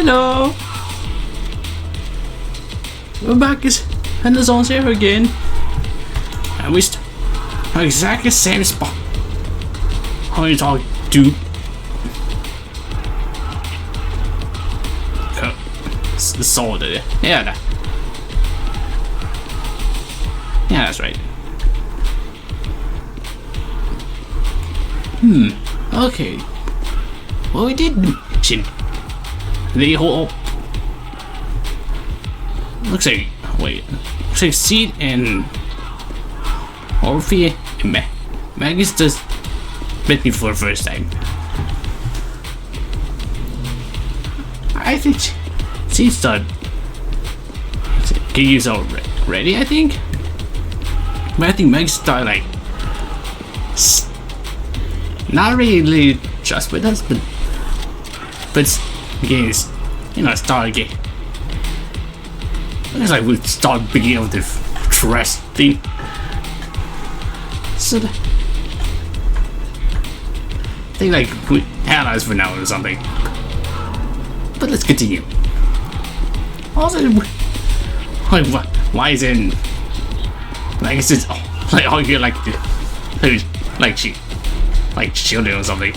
Hello! We're back in the Zone Zero again. And we are exactly the same spot. How are you talking, dude? The sword, yeah, that's right. Okay. Well, we did mention the whole. Looks like Seed and Orphe and Maggie's just met me for the first time. I think Seed's done. Can use already, I think. But I think Maggie's started like not really trust with us, but beginning, start again. It's like we start beginning of the trust thing. So I think like we allies for now or something. But let's continue. Also, like why is it like it's just like all you like shielding or something.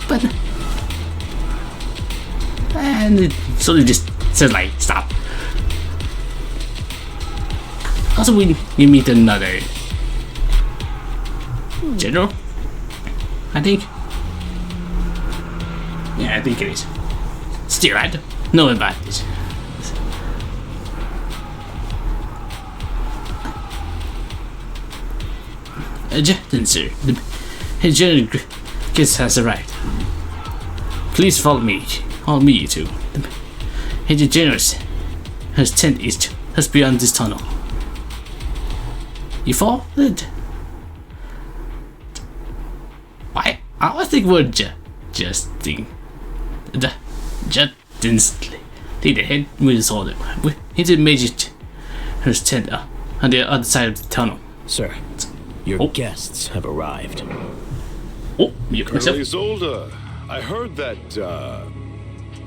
But and it sort of just says like stop. Also, you meet another general, I think. Yeah, I think it is. Still, I don't know about this. Gentlemen, sir, the General Kiss has arrived. Please follow me. Follow me, you two. The General's his tent is just beyond this tunnel. You followed? Why? I was thinking we're just instantly. Take the head with his order. He did major his tent on the other side of the tunnel. Sir, your guests have arrived. Oh, you can Colonel Isolde, I heard that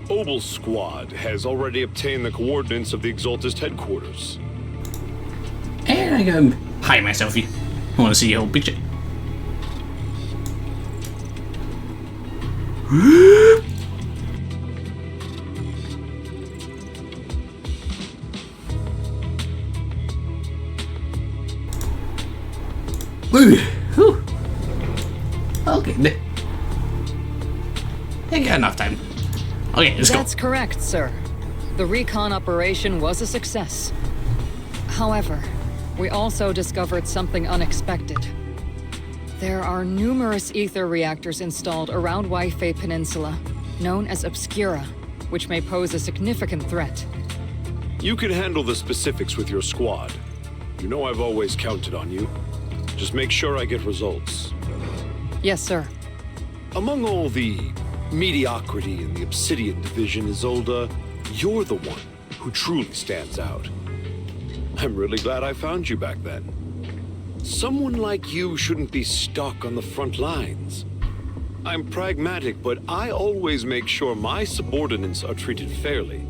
Obel Squad has already obtained the coordinates of the Exaltist headquarters. And I go hide myself here. I want to see your whole picture. Okay, they got enough time. Okay, let's go. That's correct, sir. The recon operation was a success. However, we also discovered something unexpected. There are numerous ether reactors installed around Waifei Peninsula, known as Obscura, which may pose a significant threat. You can handle the specifics with your squad. You know I've always counted on you. Just make sure I get results. Yes, sir. Among all the mediocrity in the Obsidian division, Isolde, you're the one who truly stands out. I'm really glad I found you back then. Someone like you shouldn't be stuck on the front lines. I'm pragmatic, but I always make sure my subordinates are treated fairly.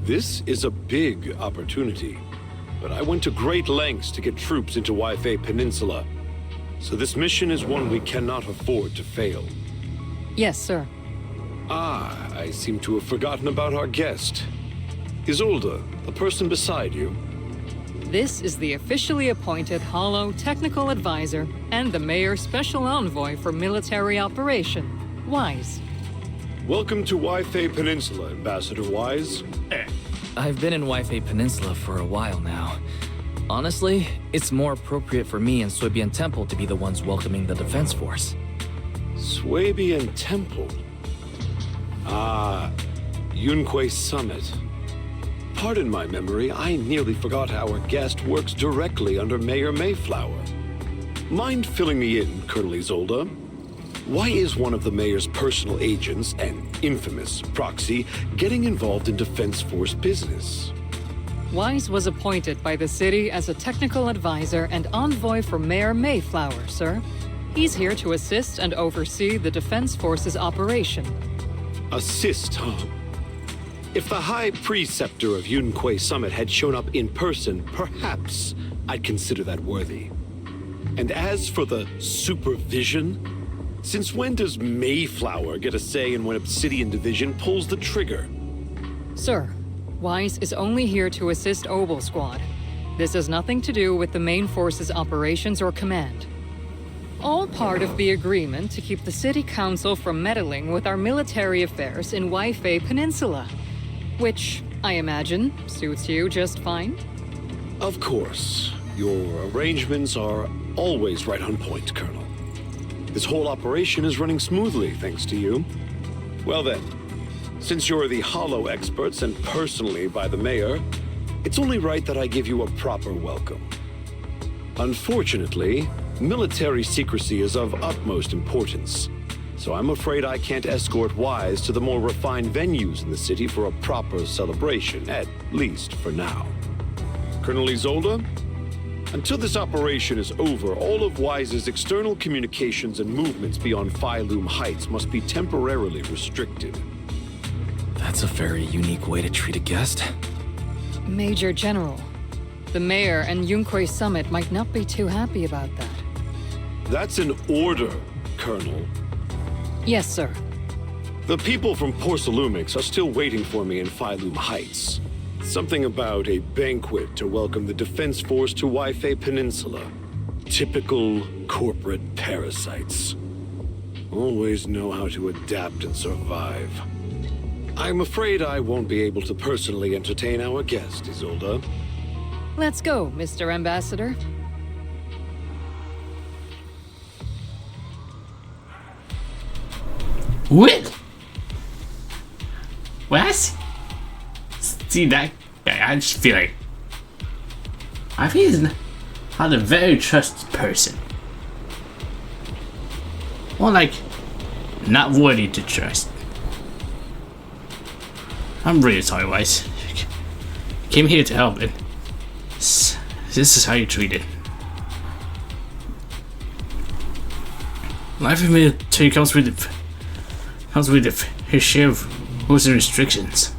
This is a big opportunity, but I went to great lengths to get troops into Waifei Peninsula. So this mission is one we cannot afford to fail. Yes, sir. Ah, I seem to have forgotten about our guest. Isolde, the person beside you. This is the officially appointed Hollow Technical Advisor and the Mayor's Special Envoy for Military Operation, Wise. Welcome to Waifei Peninsula, Ambassador Wise. I've been in Waifei Peninsula for a while now. Honestly, it's more appropriate for me and Swabian Temple to be the ones welcoming the Defense Force. Swabian Temple? Ah, Yunque Summit. Pardon my memory, I nearly forgot our guest works directly under Mayor Mayflower. Mind filling me in, Colonel Isolde? Why is one of the mayor's personal agents, an infamous proxy, getting involved in Defense Force business? Wise was appointed by the city as a technical advisor and envoy for Mayor Mayflower, sir. He's here to assist and oversee the Defense Force's operation. Assist, huh? If the High Preceptor of Yunque Summit had shown up in person, perhaps I'd consider that worthy. And as for the supervision, since when does Mayflower get a say in when Obsidian Division pulls the trigger? Sir, Weiss is only here to assist Obel Squad. This has nothing to do with the main force's operations or command. All part of the agreement to keep the City Council from meddling with our military affairs in Waifei Peninsula. Which, I imagine, suits you just fine? Of course. Your arrangements are always right on point, Colonel. This whole operation is running smoothly, thanks to you. Well then, since you're the Hollow experts and personally by the Mayor, it's only right that I give you a proper welcome. Unfortunately, military secrecy is of utmost importance, so I'm afraid I can't escort Wise to the more refined venues in the city for a proper celebration, at least for now. Colonel Isolde, until this operation is over, all of Wise's external communications and movements beyond Phylum Heights must be temporarily restricted. That's a very unique way to treat a guest. Major General, the Mayor and Yunque Summit might not be too happy about that. That's an order, Colonel. Yes, sir. The people from Porcelumix are still waiting for me in Phylum Heights. Something about a banquet to welcome the Defense Force to Waifei Peninsula. Typical corporate parasites. Always know how to adapt and survive. I'm afraid I won't be able to personally entertain our guest, Isolde. Let's go, Mr. Ambassador. What? What? See that guy? I just feel like he's not a very trusted person. Or like not worthy to trust. I'm really sorry, Weiss. Came here to help, and this is how you treat it. Life in military comes with his share of rules and restrictions.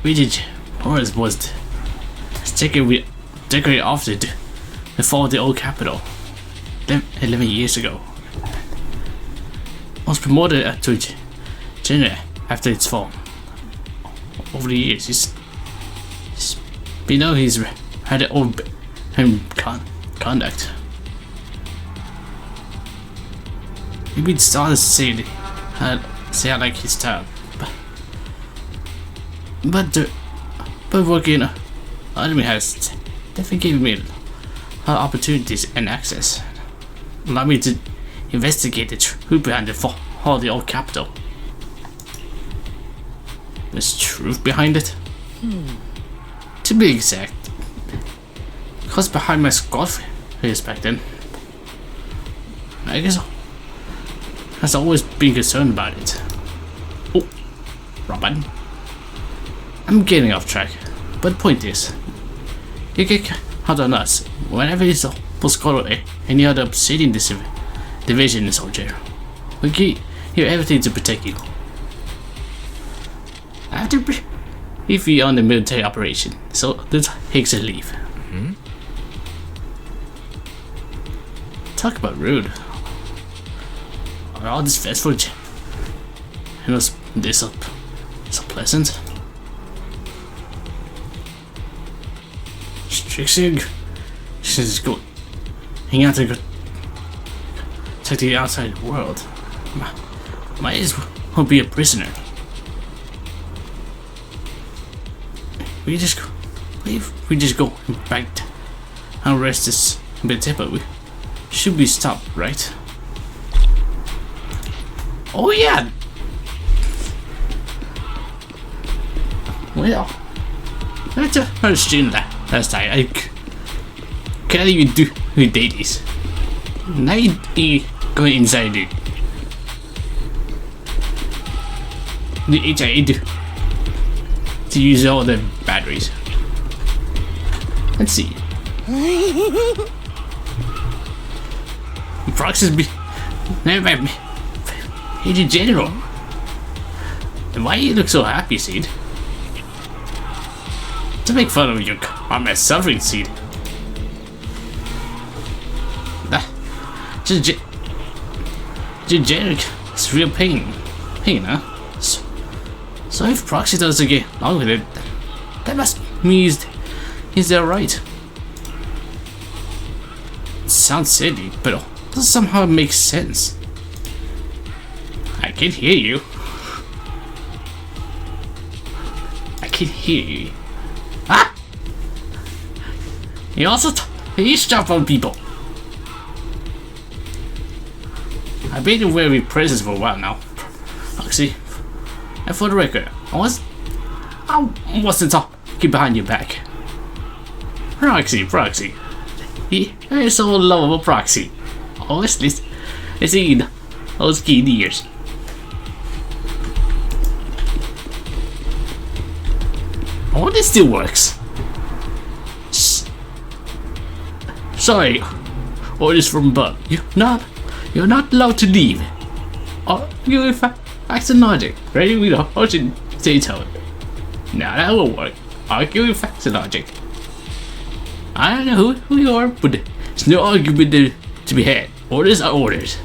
Regent Horace was decorated after the fall of the old capital 11 years ago. Was promoted to general after its fall. Over the years, he's had an old conduct. Maybe it's started to say I like his style, but working Army has definitely given me opportunities and access. Allow me to investigate the truth behind the fall of the old capital. There's truth behind it. To be exact, because behind my squad fears back then. I guess has always been concerned about it. Oh, wrong button. I'm getting off track, but the point is, you get hard on us whenever it's a squad or any other Obsidian Division soldier. We give you everything to protect you. I have to brief you on the military operation, so this takes a leave. Talk about rude. Are all this festival and was this so pleasant? Strixig should go hang out to go check the outside world. Might as well be a prisoner. We just go back and rest this bit, but we should be stopped, right? Oh yeah. Well, that's a student last time. I can't even do dailies. Now you going inside the HIA to use all the batteries. Let's see. Never mind. Major General. And why you look so happy, Seed? To make fun of your combat suffering, Seed. Generic is real pain, huh? So if Proxy doesn't get along with it, that must mean he's alright. It sounds silly, but it does somehow make sense. I can hear you. I can hear you. Ah! He also eavesdrop on people. I've been in wearing presence for a while now, Proxy. And for the record, I wasn't talking behind your back. Proxy. He is so lovable, Proxy. Always listening those keen ears. Oh, this still works. Sorry, orders from above. You're not allowed to leave. You in fact and logic. Ready with the ocean detail. Now that will work. Argue with facts and logic. I don't know who you are, but there's no argument to be had. Orders are orders.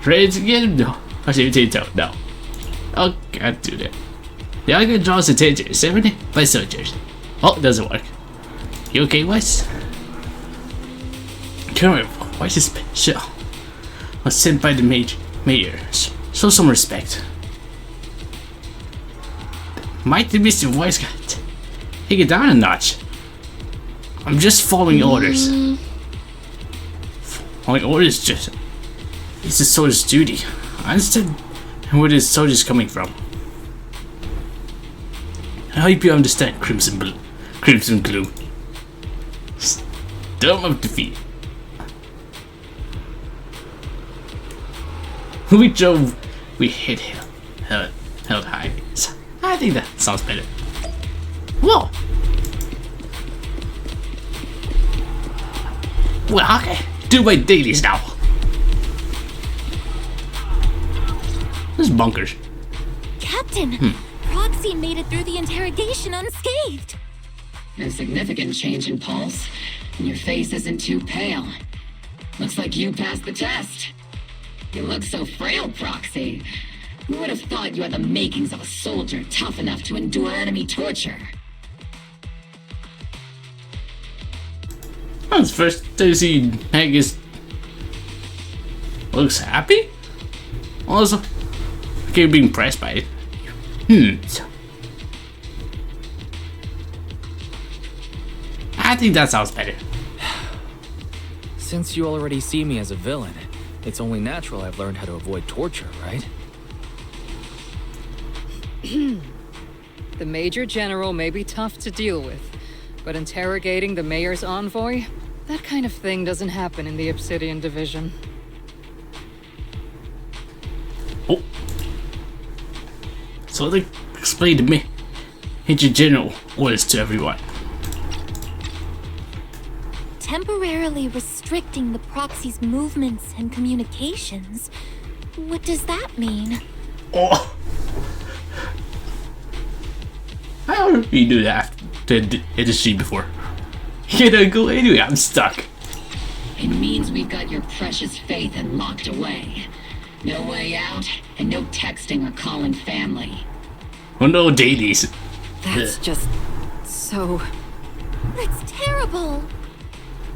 Ready to get him? No. Ocean detail. No. I can't do that. The argument draws attention. 70 by soldiers. Oh, it doesn't work. You okay, Wes? Current voice is special. Was sent by the mayor. Show some respect. Might the Mr. Voice got take it down a notch. I'm just following orders. Following orders it's a soldier's duty. I understand where this soldier's coming from. I hope you understand, Crimson Gloom. Storm of defeat. We drove, we hit held high. I think that sounds better. Whoa! Well, okay, do my dailies now. This is bunkers. Captain, Proxy made it through the interrogation unscathed. A significant change in pulse, and your face isn't too pale. Looks like you passed the test. You look so frail, Proxy. Who would have thought you had the makings of a soldier tough enough to endure enemy torture? That's first to see Magus looks happy. Also, okay, being impressed by it. I think that sounds better. Since you already see me as a villain, it's only natural I've learned how to avoid torture, right? The Major General may be tough to deal with, but interrogating the Mayor's envoy? That kind of thing doesn't happen in the Obsidian Division. Oh. So they explained to me Major General orders to everyone. Temporarily restricting the Proxy's movements and communications. What does that mean? Oh. I already knew that to industry before. Can I go anyway? I'm stuck. It means we've got your precious faith and locked away. No way out, and no texting or calling family. Oh no, dailies. That's just so... That's terrible.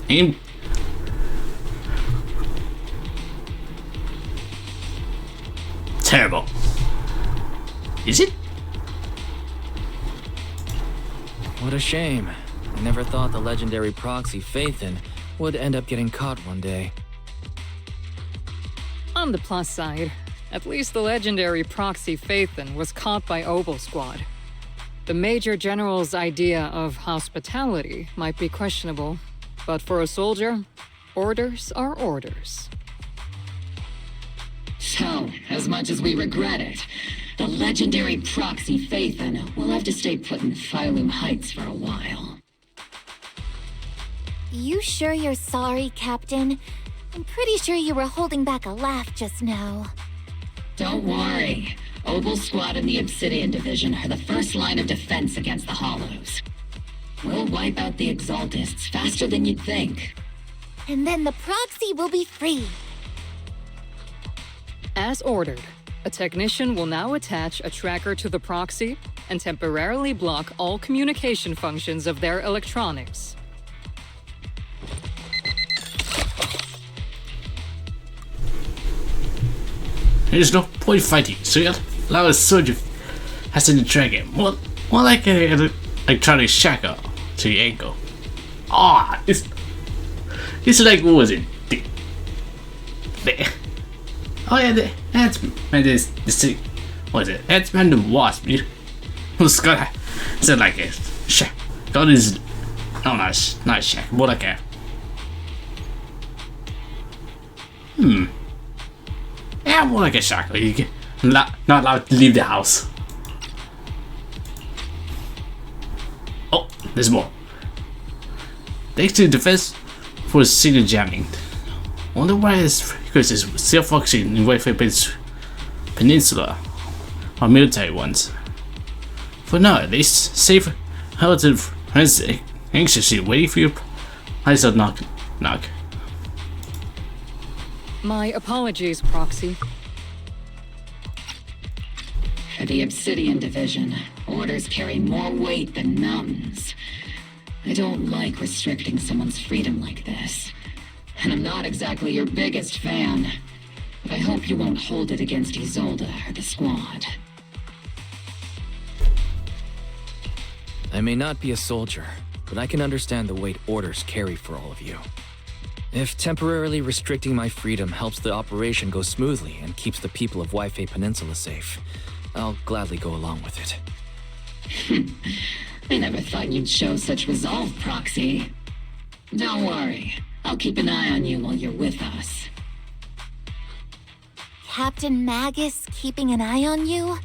And terrible. Is it? What a shame. I never thought the legendary Proxy Phaethon would end up getting caught one day. On the plus side, at least the legendary Proxy Phaethon was caught by Oval Squad. The Major General's idea of hospitality might be questionable, but for a soldier, orders are orders. So, as much as we regret it, the legendary Proxy Phaethon will have to stay put in Phylum Heights for a while. You sure you're sorry, Captain? I'm pretty sure you were holding back a laugh just now. Don't worry. Oval Squad and the Obsidian Division are the first line of defense against the Hollows. We'll wipe out the Exaltists faster than you'd think. And then the proxy will be free. As ordered, a technician will now attach a tracker to the proxy and temporarily block all communication functions of their electronics. There's no point fighting, so you'll allow a soldier has to track him. More like an electronic shackle to the ankle. Ah, it's like, what was it? Oh yeah, the Ant-Man is the what is it? Ant-Man the Wasp. Who's got it like a shack? God is not shack, more like a yeah, more like a shackle. You can not allowed to leave the house. Oh, there's more. Thanks to defense for signal jamming. Wonder why it's because it's still functioning in Wi-Fi Peninsula or military ones. For now, at least, safe relative friends anxiously waiting for your eyes to knock. My apologies, Proxy. For the Obsidian Division, orders carry more weight than mountains. I don't like restricting someone's freedom like this. And I'm not exactly your biggest fan. But I hope you won't hold it against Isolde or the squad. I may not be a soldier, but I can understand the weight orders carry for all of you. If temporarily restricting my freedom helps the operation go smoothly and keeps the people of Wi-Fi Peninsula safe, I'll gladly go along with it. I never thought you'd show such resolve, Proxy. Don't worry. I'll keep an eye on you while you're with us. Captain Magus keeping an eye on you?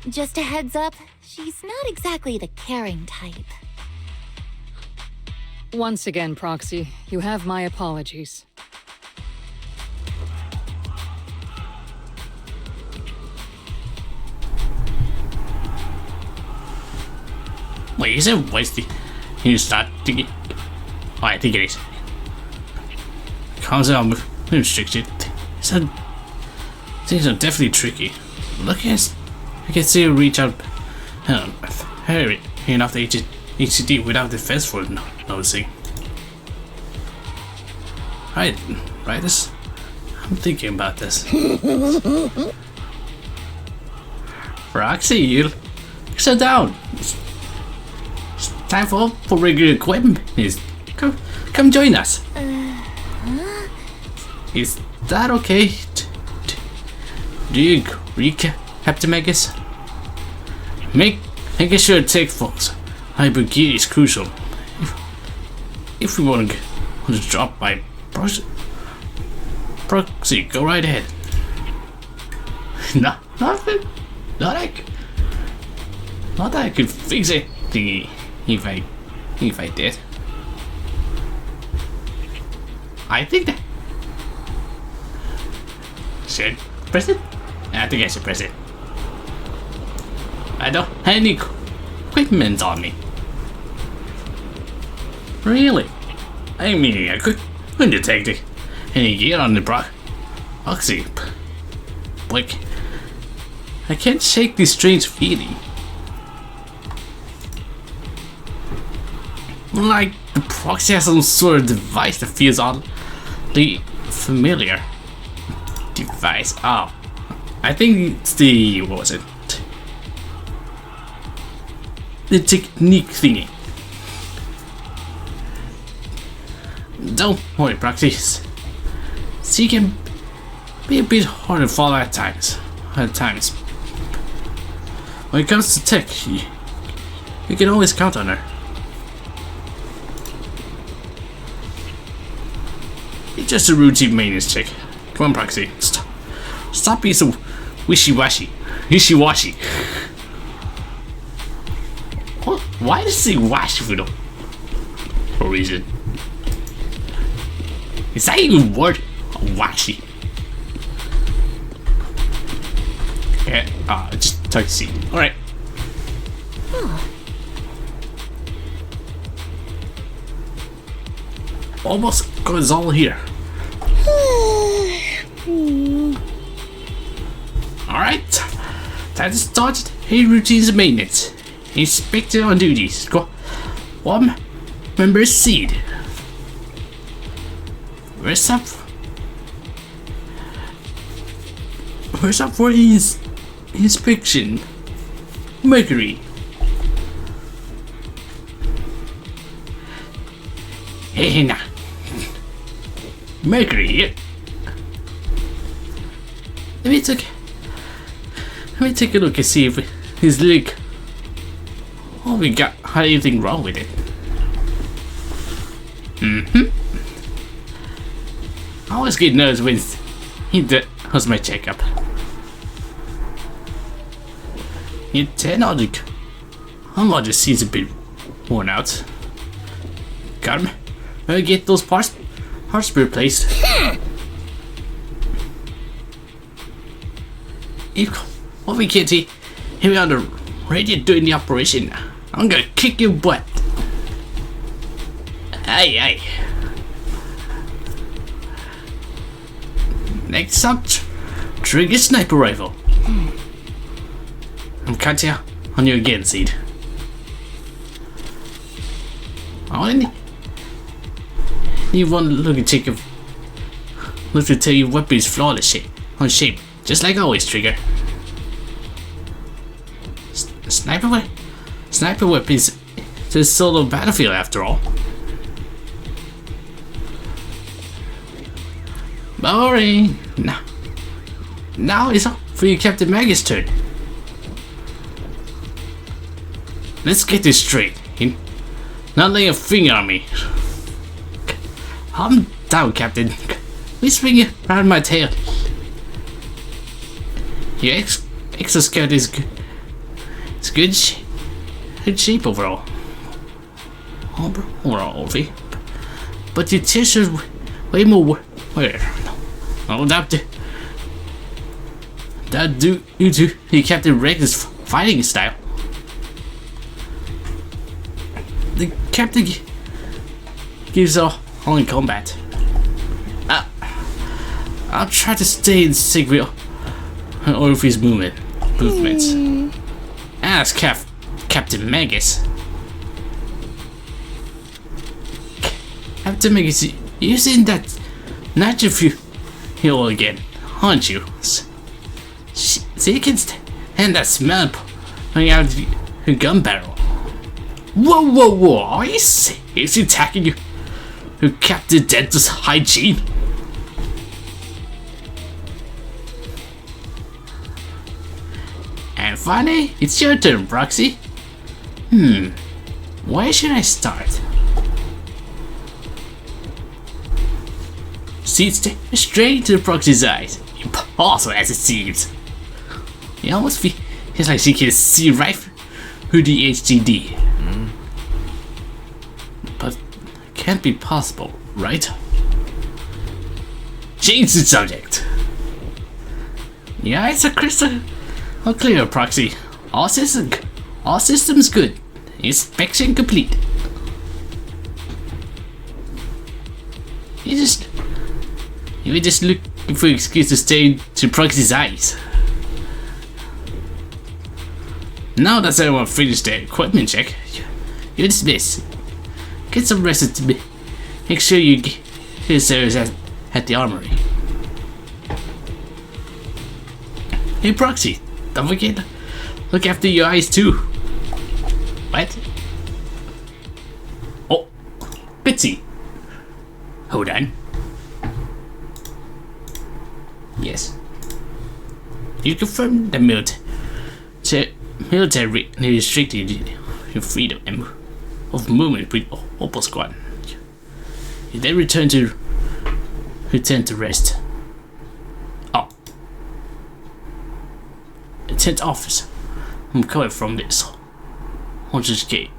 Just a heads up, she's not exactly the caring type. Once again, Proxy, you have my apologies. Wait, is it wasted? You start to get. Oh, I think it is. Comes out restricted. Things are definitely tricky. Look at I can see you reach out hurry enough to HCD without defense for noticing. Right, this. I'm thinking about this. Roxy, you sit down. It's time for regular equipment. Come join us. Is that okay? Do you agree, Captain Magus? Making sure to take folks. Hypergear is crucial. If we want to drop by proxy, go right ahead. Nothing. Not that I could fix it. If I did. I think that. Should press it? I think I should press it. I don't have any equipment on me. Really? I mean, I couldn't detect any gear on the proxy. Like, I can't shake this strange feeling. Like the proxy has some sort of device that feels oddly familiar. Device. Oh, I think it's the what was it? The technique thingy. Don't worry, proxy. She can be a bit hard to follow at times. When it comes to tech, you can always count on her. It's just a routine maintenance check. Come on, Proxy. Stop being so wishy-washy. What? Why does it say washy for no reason? Is that even a word? Washi. Yeah, just talk to see. Alright. Almost got us all here. Alright. Time to start a routines of maintenance. Inspector on duty. Squad 1 member seed. Where's up for his inspection? Mercury. Hey now. Mercury here. Let me take a look and see if his leg. Oh, we got anything wrong with it. I always get nervous when he does my checkup. Your technology, I'm just seems a bit worn out. Got him. Better get those parts replaced. What we can't see him on the radio doing the operation. I'm gonna kick your butt. Aye. Next up, trigger sniper rifle. I'm cutting on you again, Seed. I only need one look and take look to tell you weapon is flawless shape, just like always, Trigger. Sniper weapons to a solo battlefield after all. Boring. Now it's up for you, Captain Maggie's turn. Let's get this straight. You're not laying a finger on me. I'm down, Captain. Please swing it around my tail. Your exoskeleton is good. It's good shape overall. Overall, Olfie. But your tissue's way more weird. Oh, that due to the Captain Regn's fighting style. The Captain gives all in combat. I'll try to stay in sync with Orpheus' movements. Ask Captain Magus. Captain Magus, you're seeing that natural fuel again, aren't you? So you can stand that smell coming out of your gun barrel. Whoa! Are you seriously attacking you? Captain Dental's hygiene? And finally, it's your turn, Proxy. Where should I start? See, straight into the Proxy's eyes. Impossible as it seems. It almost feels like she can see right through the HDD. But can't be possible, right? Change the subject. Yeah, it's a crystal clear, Proxy. All systems good. Inspection complete. You were just looking for an excuse to stay to Proxy's eyes. Now that everyone finished their equipment check, you're dismissed. Get some rest to make sure you get your service at the armory. Hey Proxy, don't forget, look after your eyes too. What? Oh, Bitsy. Hold on. Yes. You confirm the military restricted your freedom of movement with Opal Squad. You then return to rest. Oh. 10th officer. I'm coming from this 100K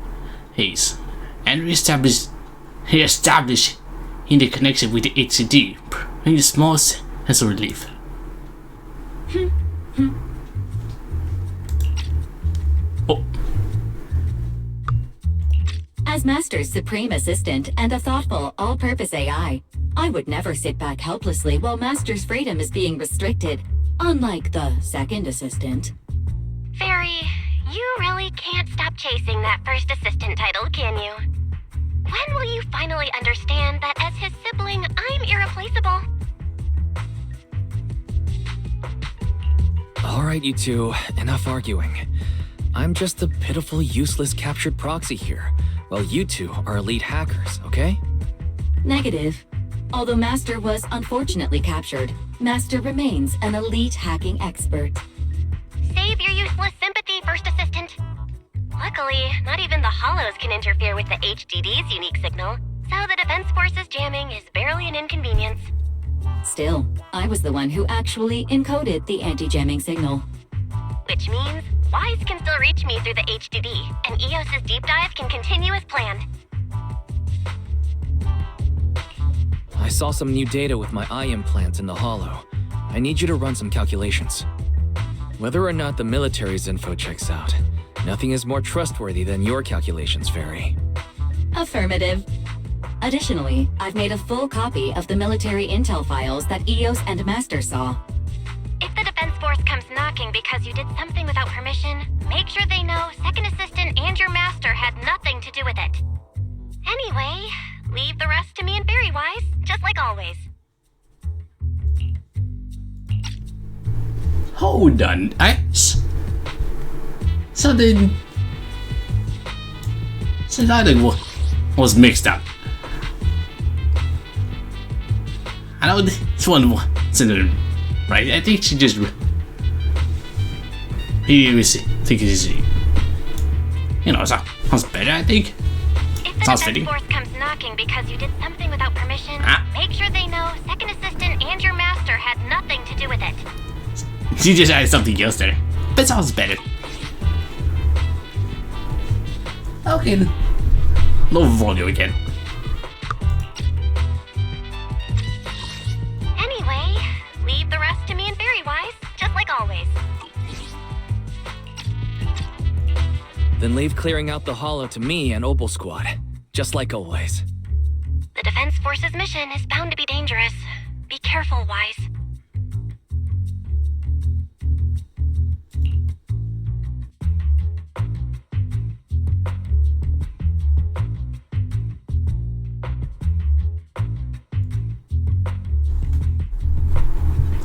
Hayes and reestablish in the connection with the HCD a small sense of relief. Oh. As Master's supreme assistant and a thoughtful, all-purpose AI, I would never sit back helplessly while Master's freedom is being restricted, unlike the second assistant. Fairy, you really can't stop chasing that first assistant title, can you? When will you finally understand that as his sibling, I'm irreplaceable? Alright, you two, enough arguing. I'm just a pitiful, useless captured proxy here, while you two are elite hackers, okay? Negative. Although Master was unfortunately captured, Master remains an elite hacking expert. Save your useless sympathy, First Assistant. Luckily, not even the Hollows can interfere with the HDD's unique signal, so the Defense Force's jamming is barely an inconvenience. Still, I was the one who actually encoded the anti-jamming signal. Which means Wise can still reach me through the HDD, and EOS's deep dive can continue as planned. I saw some new data with my eye implant in the Hollow. I need you to run some calculations. Whether or not the military's info checks out, nothing is more trustworthy than your calculations, Fairy. Affirmative. Additionally, I've made a full copy of the military intel files that EOS and Master saw. If the Defense Force comes knocking because you did something without permission, make sure they know Second Assistant and your Master had nothing to do with it. Anyway, leave the rest to me and Fairy Wise, just like always. Hold on, something was mixed up. I know this one wasn't right. I think she just think it's, you know, sounds better. I think If the sounds Defense fitting. Force comes knocking because you did something without permission, make sure they know Second Assistant and your Master had nothing to do with it. She just added something else there, but sounds better. Okay, low volume again. Anyway, leave the rest to me and Fairy Wise, just like always. Then leave clearing out the Hollow to me and Opal Squad, just like always. The Defense Force's mission is bound to be dangerous. Be careful, Wise.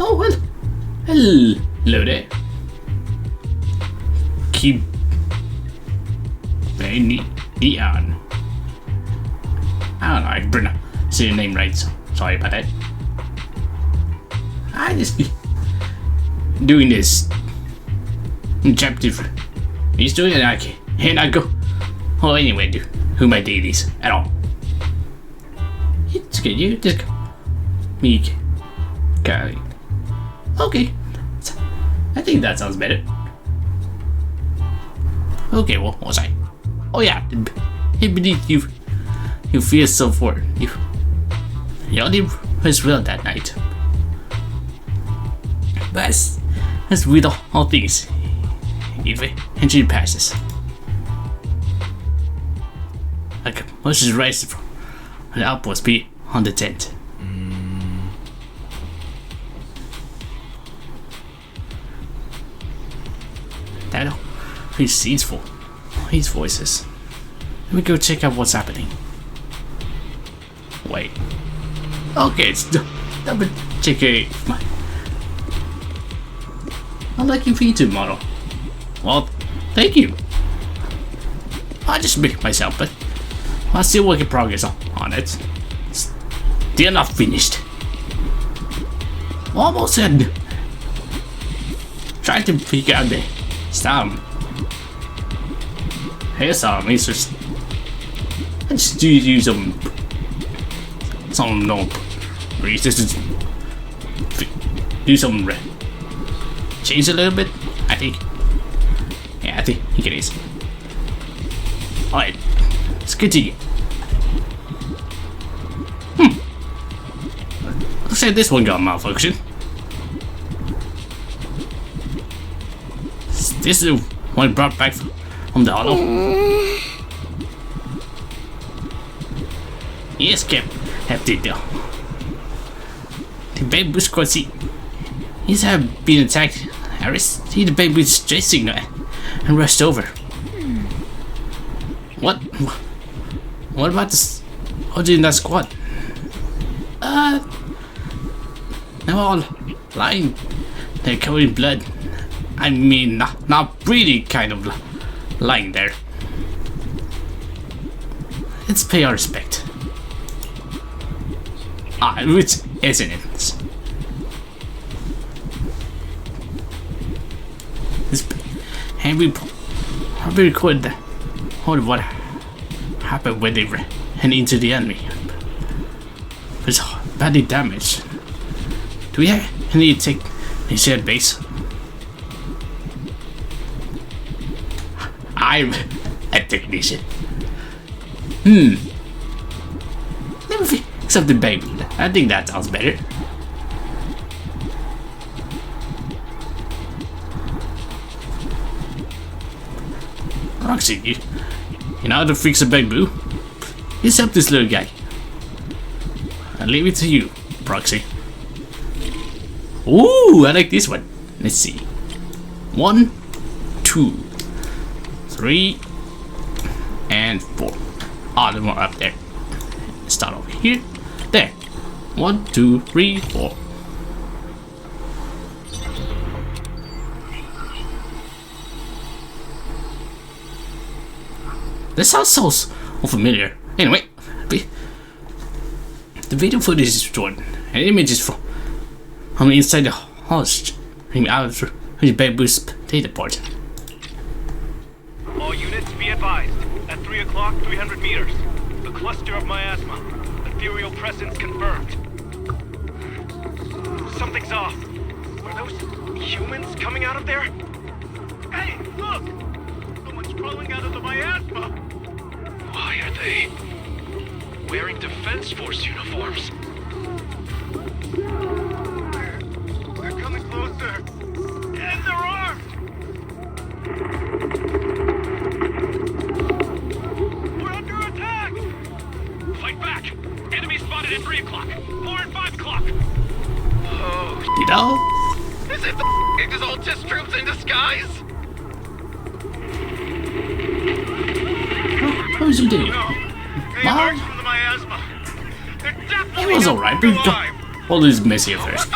Oh well, hello there. Keep Neon. I don't know, I pronounced your name right, so sorry about that. I just doing this chapter. He's doing it, I can't go. Oh, anyway, who my dailies at all? It's good, you just me, Kylie. Okay, I think that sounds better. Okay, well, what was I? Oh yeah, beneath you feel so forward. You only was well that night. But as with all things, eventually passes. Like emotions rise from the outpost be on the tent. That his seats full. His voices. Let me go check out what's happening. Wait. Okay, it's double check my unlucky V2 model. Well, thank you. I just make myself, but I'm still working progress on it. Still not finished. Almost done. Trying to figure out the sound. Here's some just do some no resistance. Do some change a little bit. I think. Yeah, I think it is. All right, let's continue. Looks like this one got malfunction. This is the one brought back from the hollow. Yes, Cap. Hefty though. The bamboo squad he's have been attacked. I see the bamboo stress signal and rushed over. What? What about this? Who's in that squad? They're all lying. They're covered in blood. I mean, not really kind of lying there. Let's pay our respect. Which isn't it? And we recorded what happened when they ran into the enemy. It was badly damaged. Do we have any to take a shared base? I'm a technician. Let me fix something, baby. I think that sounds better. Roxy, you know how to fix a bamboo? Just help this little guy. I'll leave it to you, Proxy. Ooh, I like this one. Let's see. 1, 2, 3, and 4. Ah, there's more up there. Let's start over here. There. 1, 2, 3, 4. This sounds so familiar. Anyway, the video footage is stored, and images from inside the host out through the bamboo's data port. All units be advised. At 3 o'clock, 300 meters. The cluster of miasma. Ethereal presence confirmed. Something's off. Are those humans coming out of there? Hey, look! Someone's crawling out of the miasma! Why are they wearing Defense Force uniforms? They're coming closer. And they're armed! We're under attack! Fight back! Enemy spotted at 3 o'clock, 4 and 5 o'clock! Oh, You know? is it the Exaltis troops in disguise? How was you doing? No, they Mom? emerged from the miasma. They're It definitely was not alright, but alive. all this messy at first.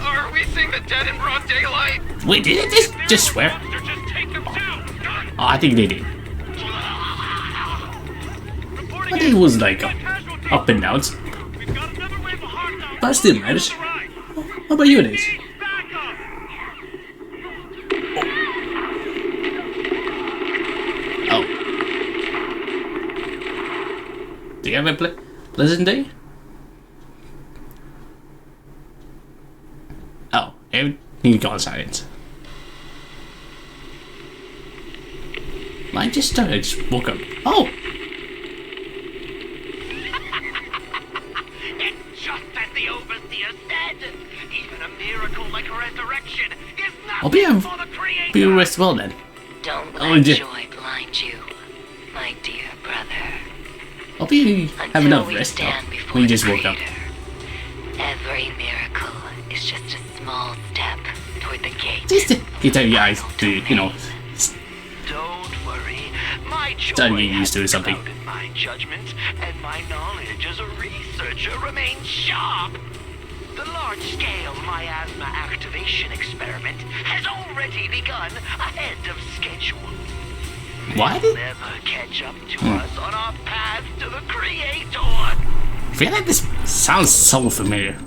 Are we seeing the dead in broad daylight? Wait, did it just swear? Monster, just take them down. Oh, I think they did. Reporting I think it was like up and down. We've got another wave of hostiles. But still matters. on the right. How about you, Days? Backup. Oh. Do you have a pleasant day? Oh, everything gone silent. Mine just started. I just woke up. Oh! It's just as the Overseer said. Even a miracle like a resurrection is I'll be nothing for the Creator. Be rest well then. Don't Oh, let yeah. joy blind you, my dear brother. I'll be have Until enough we rest though. stand before When you the just woke up. Creator, every miracle is just a small step toward the gate. Just to get out your eyes to, you know, Don't worry. My joy Starting to get used to it or has something. clouded my judgment, and my knowledge as a researcher remains sharp. The large-scale miasma activation experiment has already begun ahead of schedule. what? They'll never catch up to us on our path to the Creator. I feel like this sounds so familiar.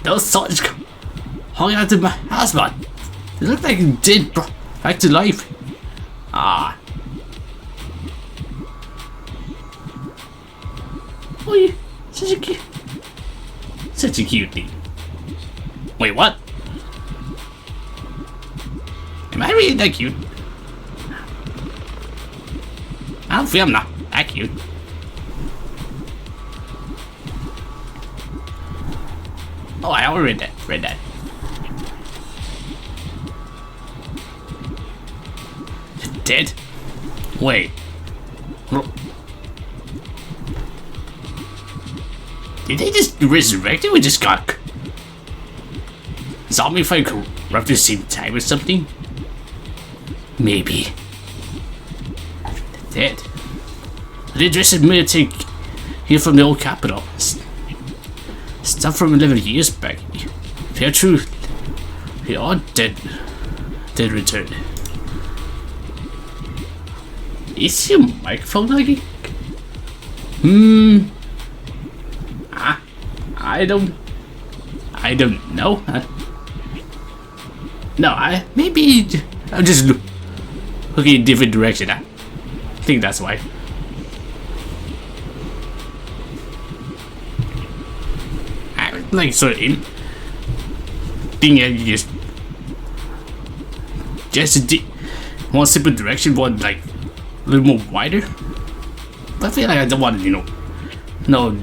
Those soldiers hung out in my house, man. They look like it did back to life. Ah. Oh, you such a cute thing. Wait, what? Am I really that cute? I don't feel I'm not that cute. Oh, I already read that. Dead? Wait. Did they just resurrect it? We just got zombified corrupt at the same time or something? Maybe. Dead. They dressed as military here from the old capital. Stuff from 11 years back. They're true. They are dead. Dead returned. Is your microphone lagging? I don't know. No, maybe I'm just looking in a different direction. I think that's why. I like sort of in thing you just one simple direction, one like a little more wider. But I feel like I don't want to, no,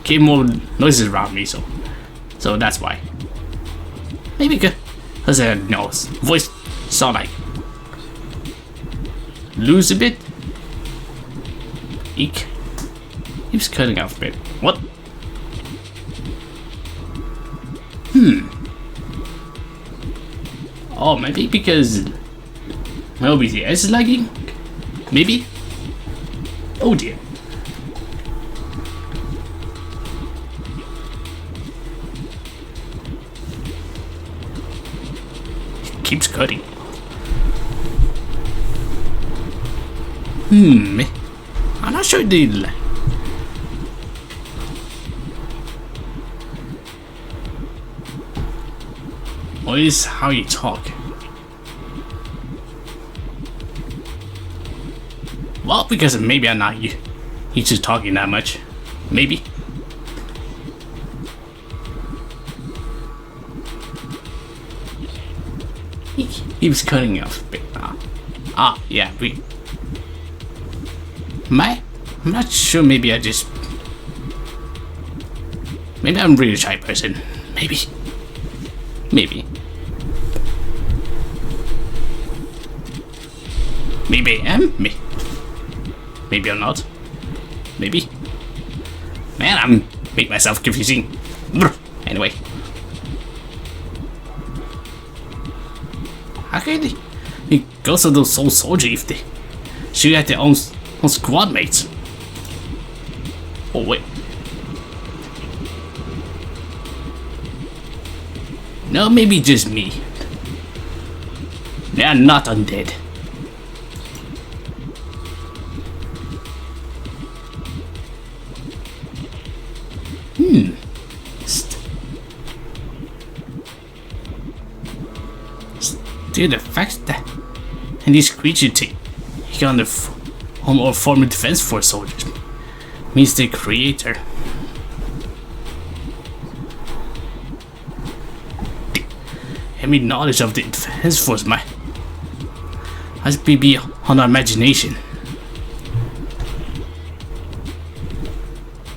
get more noises around me, so that's why. Maybe because voice sound like lose a bit. Eek. Keeps cutting off a bit. What? Oh, maybe because my OBS is lagging? Maybe? Oh dear. It keeps cutting. I'm not sure the what is how you talk? Well, because maybe I'm not used to talking that much. Maybe. He was cutting off a bit. Yeah, I'm not sure, maybe I'm a really shy person. Maybe. Maybe I am. Maybe I'm not. Maybe. Man, I'm make myself confusing. Anyway. How can they go to those soul soldiers if they shoot at their own squad mates? Oh wait. No, maybe just me. They are not undead. Still, the fact that and these creatures take on the former defense force soldiers means the creator. Any knowledge of the defense force must be beyond our imagination.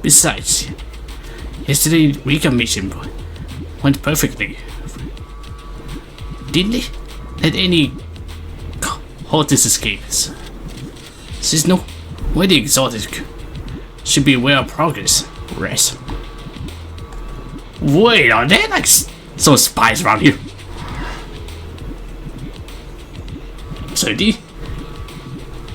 Besides, yesterday's recon mission went perfectly. Didn't they let any cultists escape? Since no way the exalted should be aware of progress. Rest. Wait, are there like some spies around here? So he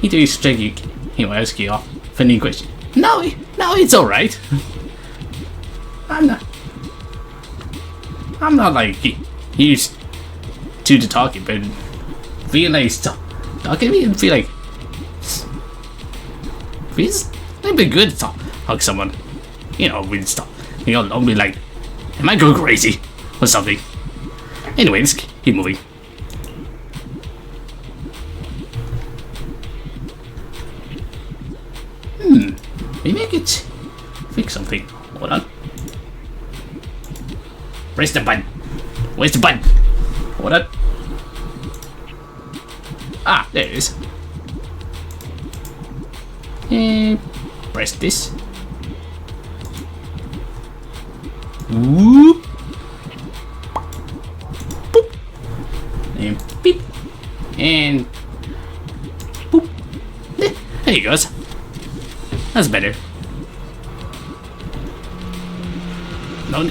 does check you. He will ask you off for any question. No, it's alright. I'm not like used to the talking, but feel like talking to me and feel like feels a little bit good to talk to someone. With stuff. Don't be like, am I going crazy or something? Anyway, let's keep moving. Maybe I could fix something. Hold on. Press the button. Where's the button? Hold on. Ah, there it is. And press this. Whoop. Boop. And beep. And boop. There he goes. That's better. No,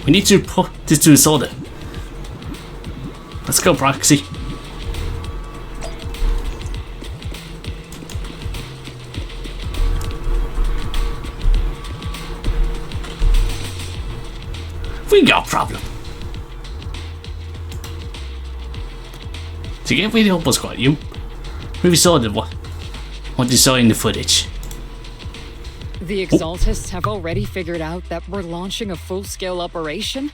we need to put this to the solder. Let's go, Proxy. We got a problem. To get rid of the Opal Squad, you maybe saw what you saw in the footage. The Exaltists have already figured out that we're launching a full-scale operation?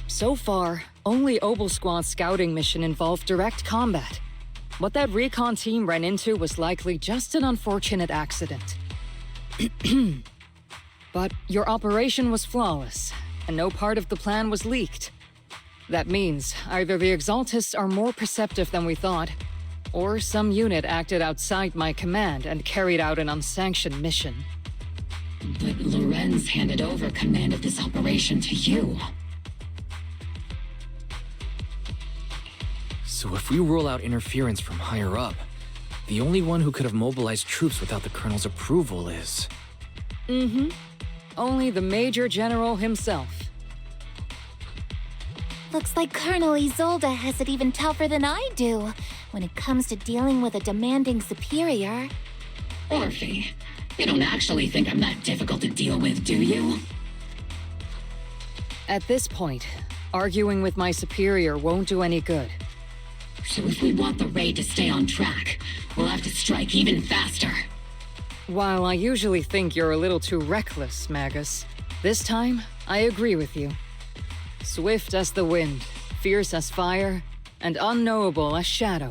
So far, only Opal Squad's scouting mission involved direct combat. What that recon team ran into was likely just an unfortunate accident. But your operation was flawless, and no part of the plan was leaked. That means either the Exaltists are more perceptive than we thought, or some unit acted outside my command and carried out an unsanctioned mission. But Lorenz handed over command of this operation to you. So if we rule out interference from higher up, the only one who could have mobilized troops without the Colonel's approval is... Mm-hmm. Only the Major General himself. Looks like Colonel Isolde has it even tougher than I do when it comes to dealing with a demanding superior. Orphe, you don't actually think I'm that difficult to deal with, do you? At this point, arguing with my superior won't do any good. So if we want the raid to stay on track, we'll have to strike even faster. While I usually think you're a little too reckless, Magus, this time, I agree with you. Swift as the wind, fierce as fire, and unknowable as shadow.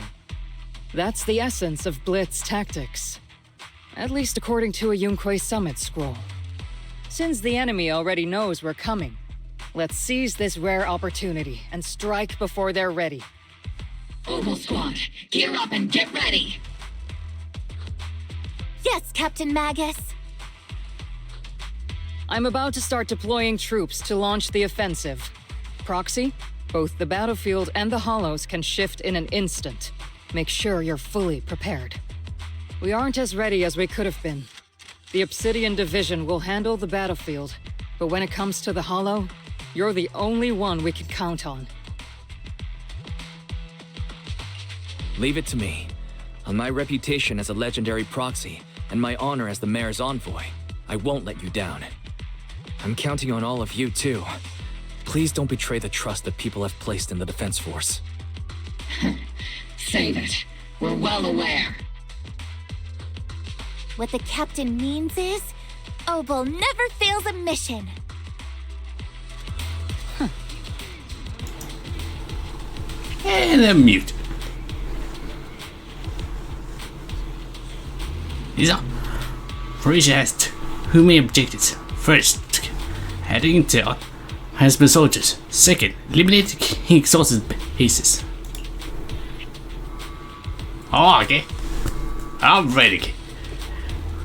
That's the essence of Blitz tactics. At least according to a Yunque Summit scroll. Since the enemy already knows we're coming, let's seize this rare opportunity and strike before they're ready. Opal Squad, gear up and get ready! Yes, Captain Magus! I'm about to start deploying troops to launch the offensive. Proxy, both the battlefield and the hollows can shift in an instant. Make sure you're fully prepared. We aren't as ready as we could have been. The Obsidian Division will handle the battlefield, but when it comes to the hollow, you're the only one we can count on. Leave it to me. On my reputation as a legendary proxy, and my honor as the mayor's envoy, I won't let you down. I'm counting on all of you, too. Please don't betray the trust that people have placed in the Defense Force. Save it. We're well aware. What the captain means is, Opal never fails a mission. And then mute. These are Felicia has two main objectives. First, heading intel has been soldiers. Second, eliminate King Exhausted bases. Oh, okay. I'm ready.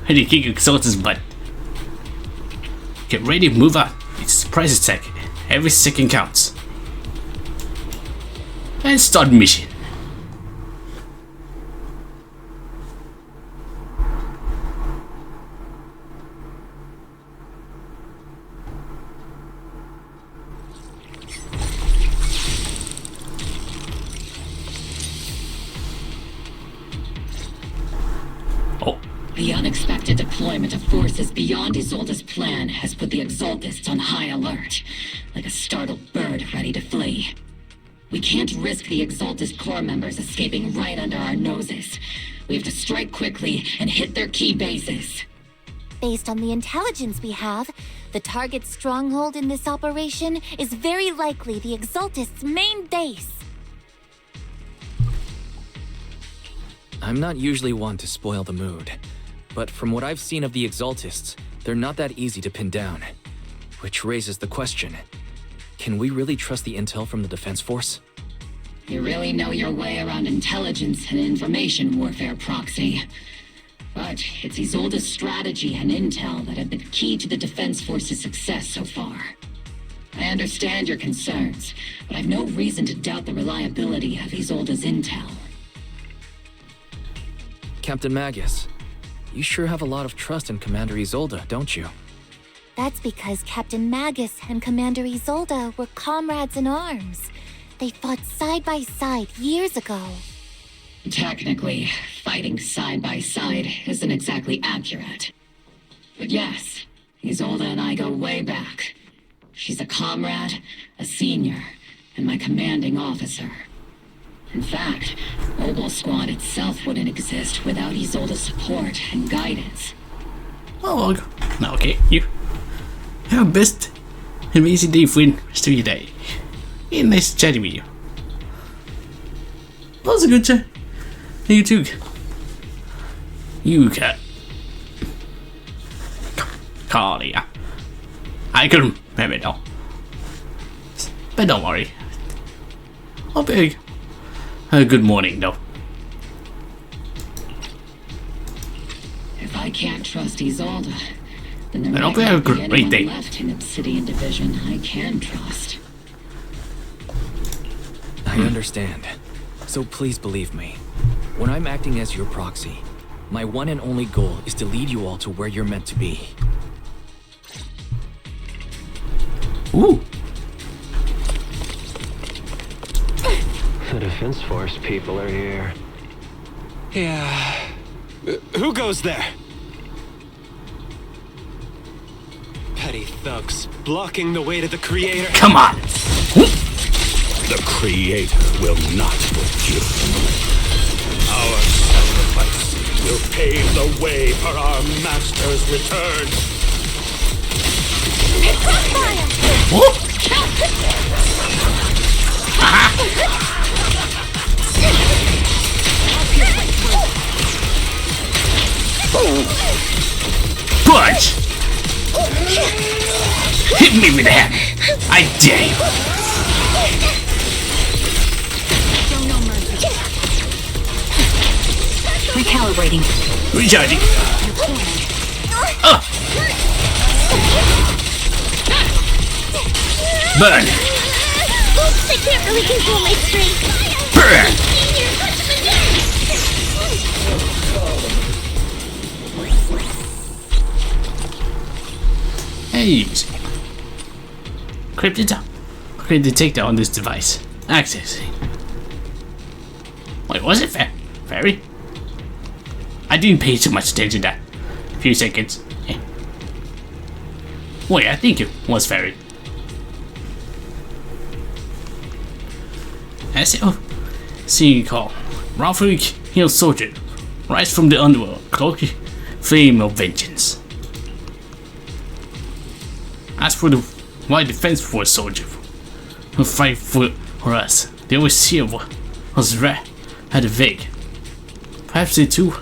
Ready to kick Exhausted's butt. Get ready to move out. It's a surprise attack. Every second counts. And start mission. The unexpected deployment of forces beyond Isolde's plan has put the Exaltists on high alert, like a startled bird ready to flee. We can't risk the Exaltist core members escaping right under our noses. We have to strike quickly and hit their key bases. Based on the intelligence we have, the target's stronghold in this operation is very likely the Exaltists' main base. I'm not usually one to spoil the mood, but from what I've seen of the Exaltists, they're not that easy to pin down. Which raises the question, can we really trust the intel from the Defense Force? You really know your way around intelligence and information warfare, Proxy. But it's Isolde's strategy and intel that have been key to the Defense Force's success so far. I understand your concerns, but I've no reason to doubt the reliability of Isolde's intel. Captain Magus, you sure have a lot of trust in Commander Isolde, don't you? That's because Captain Magus and Commander Isolde were comrades in arms. They fought side by side years ago. Technically, fighting side by side isn't exactly accurate. But yes, Isolde and I go way back. She's a comrade, a senior, and my commanding officer. In fact, Mobile Squad itself wouldn't exist without Isolde's support and guidance. Oh, no, okay, you have a best amazing day, friend. Rest of your day. Yeah, nice chatting with you. That was a good chat. You too. You cat. Carly, I couldn't remember now. But don't worry. I'll be a good morning though. If I can't trust Isolde, then there I'll might be a not be great anyone day. left in Obsidian Division I can trust. I understand. So please believe me. When I'm acting as your proxy, my one and only goal is to lead you all to where you're meant to be. Ooh. The Defense Force people are here. Yeah. Who goes there? Petty thugs blocking the way to the Creator. Come on. The Creator will not hurt you. Our sacrifice will pave the way for our Master's return. Punch! Hit me with the hammer. I dare you. Recalibrating. Recharging. Burn. Oops, I can't really control my strength. Burn. Hey, encrypted down. Create the takedown on this device. Access. Wait, was it Fairy? I didn't pay too much attention to that. A few seconds. Eh. Wait, I think it was Fairy. As you see, call Ralphie Hill Soldier, rise from the underworld, cloaky flame of vengeance. As for the White Defense Force soldier who fight for us, the overseer was rare at the vague. Perhaps they too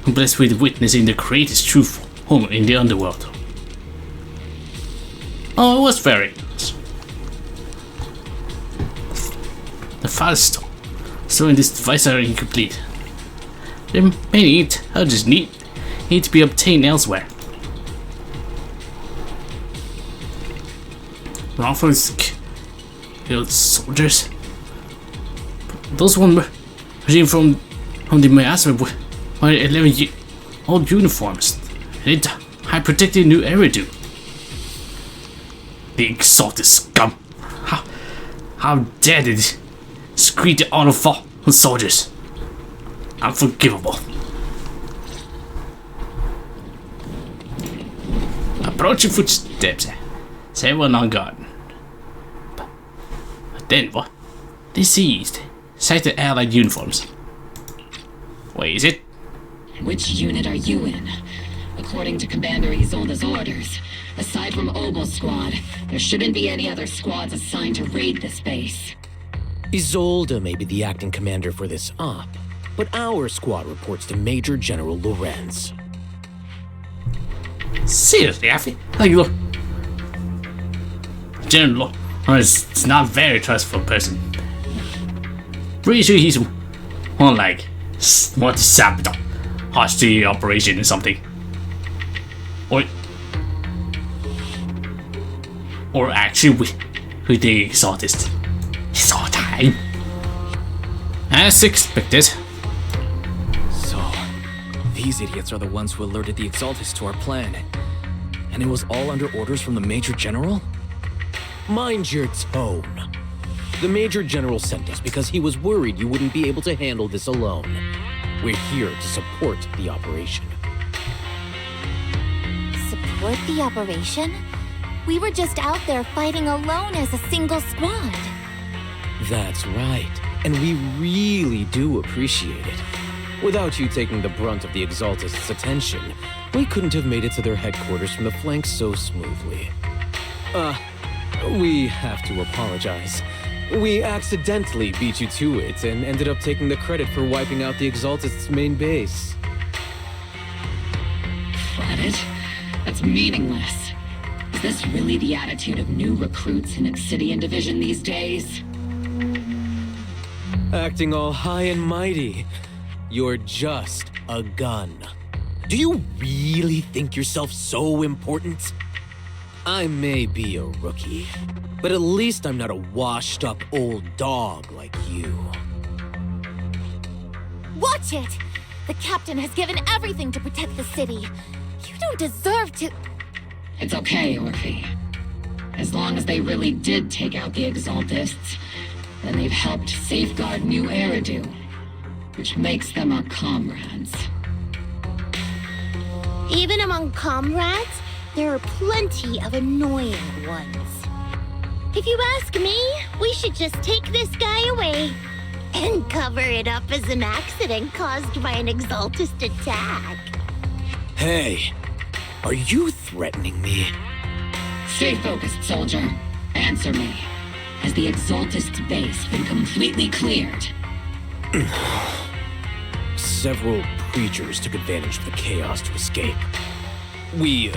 are blessed with witnessing the greatest truth home in the underworld. Oh, it was very. The files stored in this device are incomplete. The remaining intelligence need to be obtained elsewhere. Ralph's killed soldiers. Those ones were from the miasma with 11-year-old uniforms. And high protected new Eridu. The exalted scum. How dare they screed the honor fall on soldiers. Unforgivable. Approaching footsteps. Several on guard. But then what? They seized. Sighted allied uniforms. Wait, is it? Which unit are you in? According to Commander Isolde's orders, aside from Obel Squad, there shouldn't be any other squads assigned to raid this base. Isolde may be the acting commander for this op, but our squad reports to Major General Lorenz. Seriously, I feel like look. General Lorenz is not a very trustful person. Pretty sure he's one like want to sabotage the operation or something, or actually with the exaltist. It's all time, as expected. So, these idiots are the ones who alerted the Exaltists to our plan. And it was all under orders from the Major General? Mind your tone. The Major General sent us because he was worried you wouldn't be able to handle this alone. We're here to support the operation. Support the operation? We were just out there fighting alone as a single squad. That's right. And we really do appreciate it. Without you taking the brunt of the Exaltists' attention, we couldn't have made it to their headquarters from the flanks so smoothly. We have to apologize. We accidentally beat you to it and ended up taking the credit for wiping out the Exaltists' main base. Credit? That's meaningless. Is this really the attitude of new recruits in Obsidian Division these days? Acting all high and mighty. You're just a gun. Do you really think yourself so important? I may be a rookie, but at least I'm not a washed-up old dog like you. Watch it! The captain has given everything to protect the city. You don't deserve to... It's okay, Orphe. As long as they really did take out the Exaltists, then they've helped safeguard New Eridu, which makes them our comrades. Even among comrades, there are plenty of annoying ones. If you ask me, we should just take this guy away and cover it up as an accident caused by an Exaltist attack. Hey, are you threatening me? Stay focused, soldier. Answer me. Has the Exaltist's base been completely cleared? Several creatures took advantage of the chaos to escape. We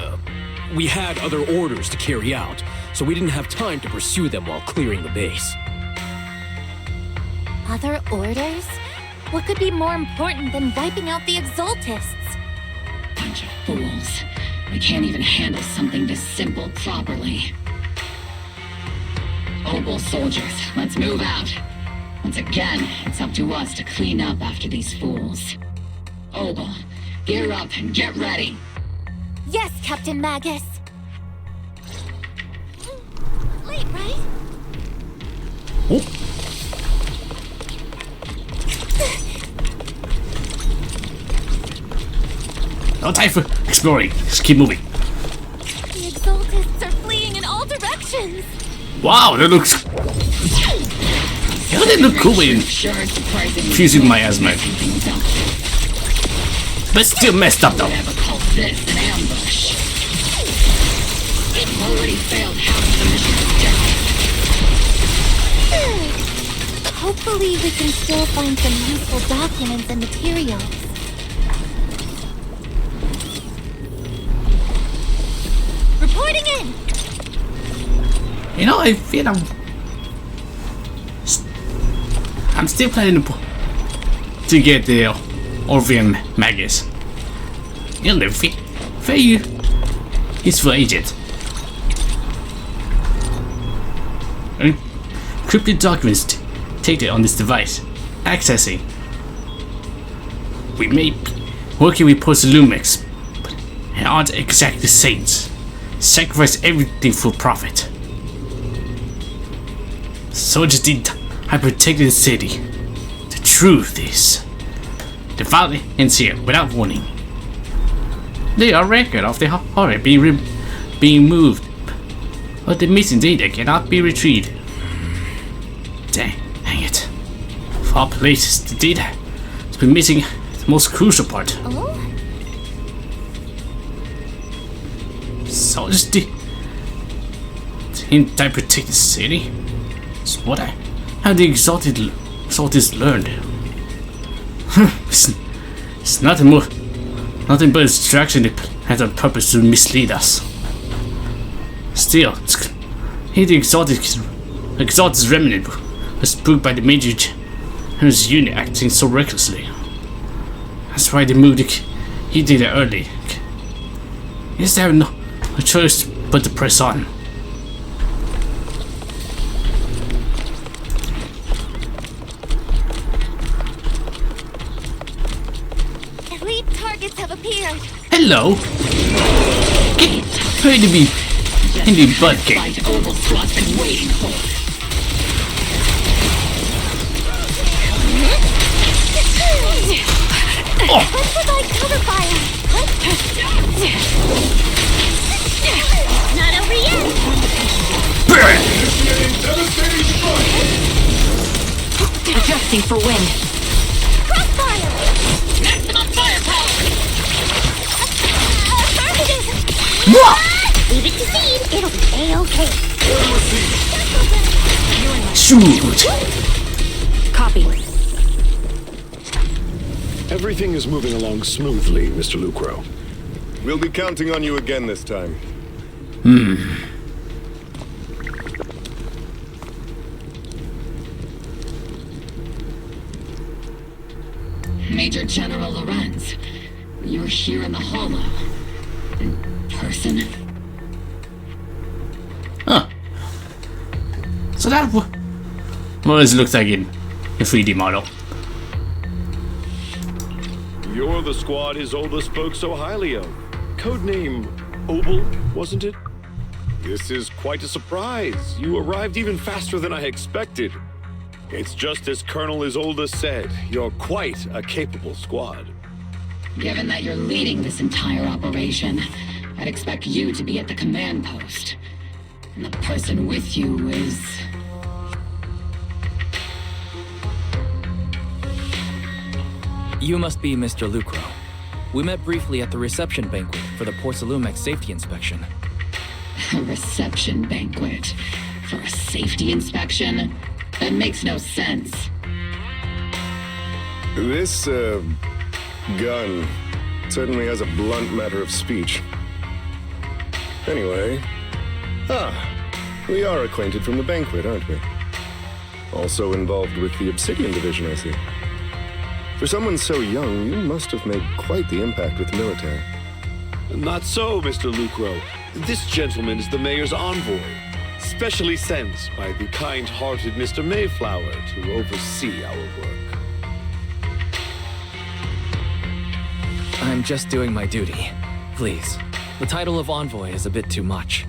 had other orders to carry out, so we didn't have time to pursue them while clearing the base. Other orders? What could be more important than wiping out the Exaltists? Bunch of fools. They can't even handle something this simple properly. Opal soldiers, let's move out. Once again, it's up to us to clean up after these fools. Opal, gear up and get ready. Yes, Captain Magus. Late, right? Oh. No time for exploring. Just keep moving. The Exaltists are fleeing in all directions. Wow, that looks... They look cool in fusing my asthma. But still messed up though. Whatever calls this an ambush. We've already failed half of the mission objective. Hopefully we can still find some useful documents and materials. Reporting in! You know, I feel I'm still planning to get the Orpheum Magus. You know, very useful agent. Encrypted documents take it on this device. Accessing. We may be working with post-Lumix, but aren't exactly saints. Sacrifice everything for profit. Soldiers did I protected the city. The truth is, the fight ends here without warning. There are records of the horror being moved, but the missing data cannot be retrieved. Dang it. Of all places, the data has been missing the most crucial part. Oh? Soldiers didn't I protect the city? It's what I have the Exaltists learned. It's nothing but a distraction that has on purpose to mislead us. Still, the Exaltist remnant was spooked by the Major his unit acting so recklessly. That's why they moved he did it early. Is there no choice but to press on? Elite targets have appeared. Hello! Get ready to be in the butt kick. Oval Squad's been waiting for. Let's provide cover fire. Not over yet. Adjusting for wind. Crossfire. Maximum firepower! Affirmative. What? Leave it to Seed. It'll be A-okay. Shoot! Copy. Everything is moving along smoothly, Mr. Lucro. We'll be counting on you again this time. Major General Lorenz, you're here in the Hollow. In person? Huh. So that what it looks like in the 3D model. You're the squad Isolde spoke so highly of. Codename Obel, wasn't it? This is quite a surprise. You arrived even faster than I expected. It's just as Colonel Isolde said. You're quite a capable squad. Given that you're leading this entire operation, I'd expect you to be at the command post. And the person with you is... You must be Mr. Lucro. We met briefly at the reception banquet for the Porcelumex safety inspection. A reception banquet for a safety inspection? That makes no sense. This, gun certainly has a blunt matter of speech. Anyway, we are acquainted from the banquet, aren't we? Also involved with the Obsidian Division, I see. For someone so young, you must have made quite the impact with the military. Not so, Mr. Lucro. This gentleman is the mayor's envoy, specially sent by the kind-hearted Mr. Mayflower to oversee our work. I'm just doing my duty. Please. The title of envoy is a bit too much.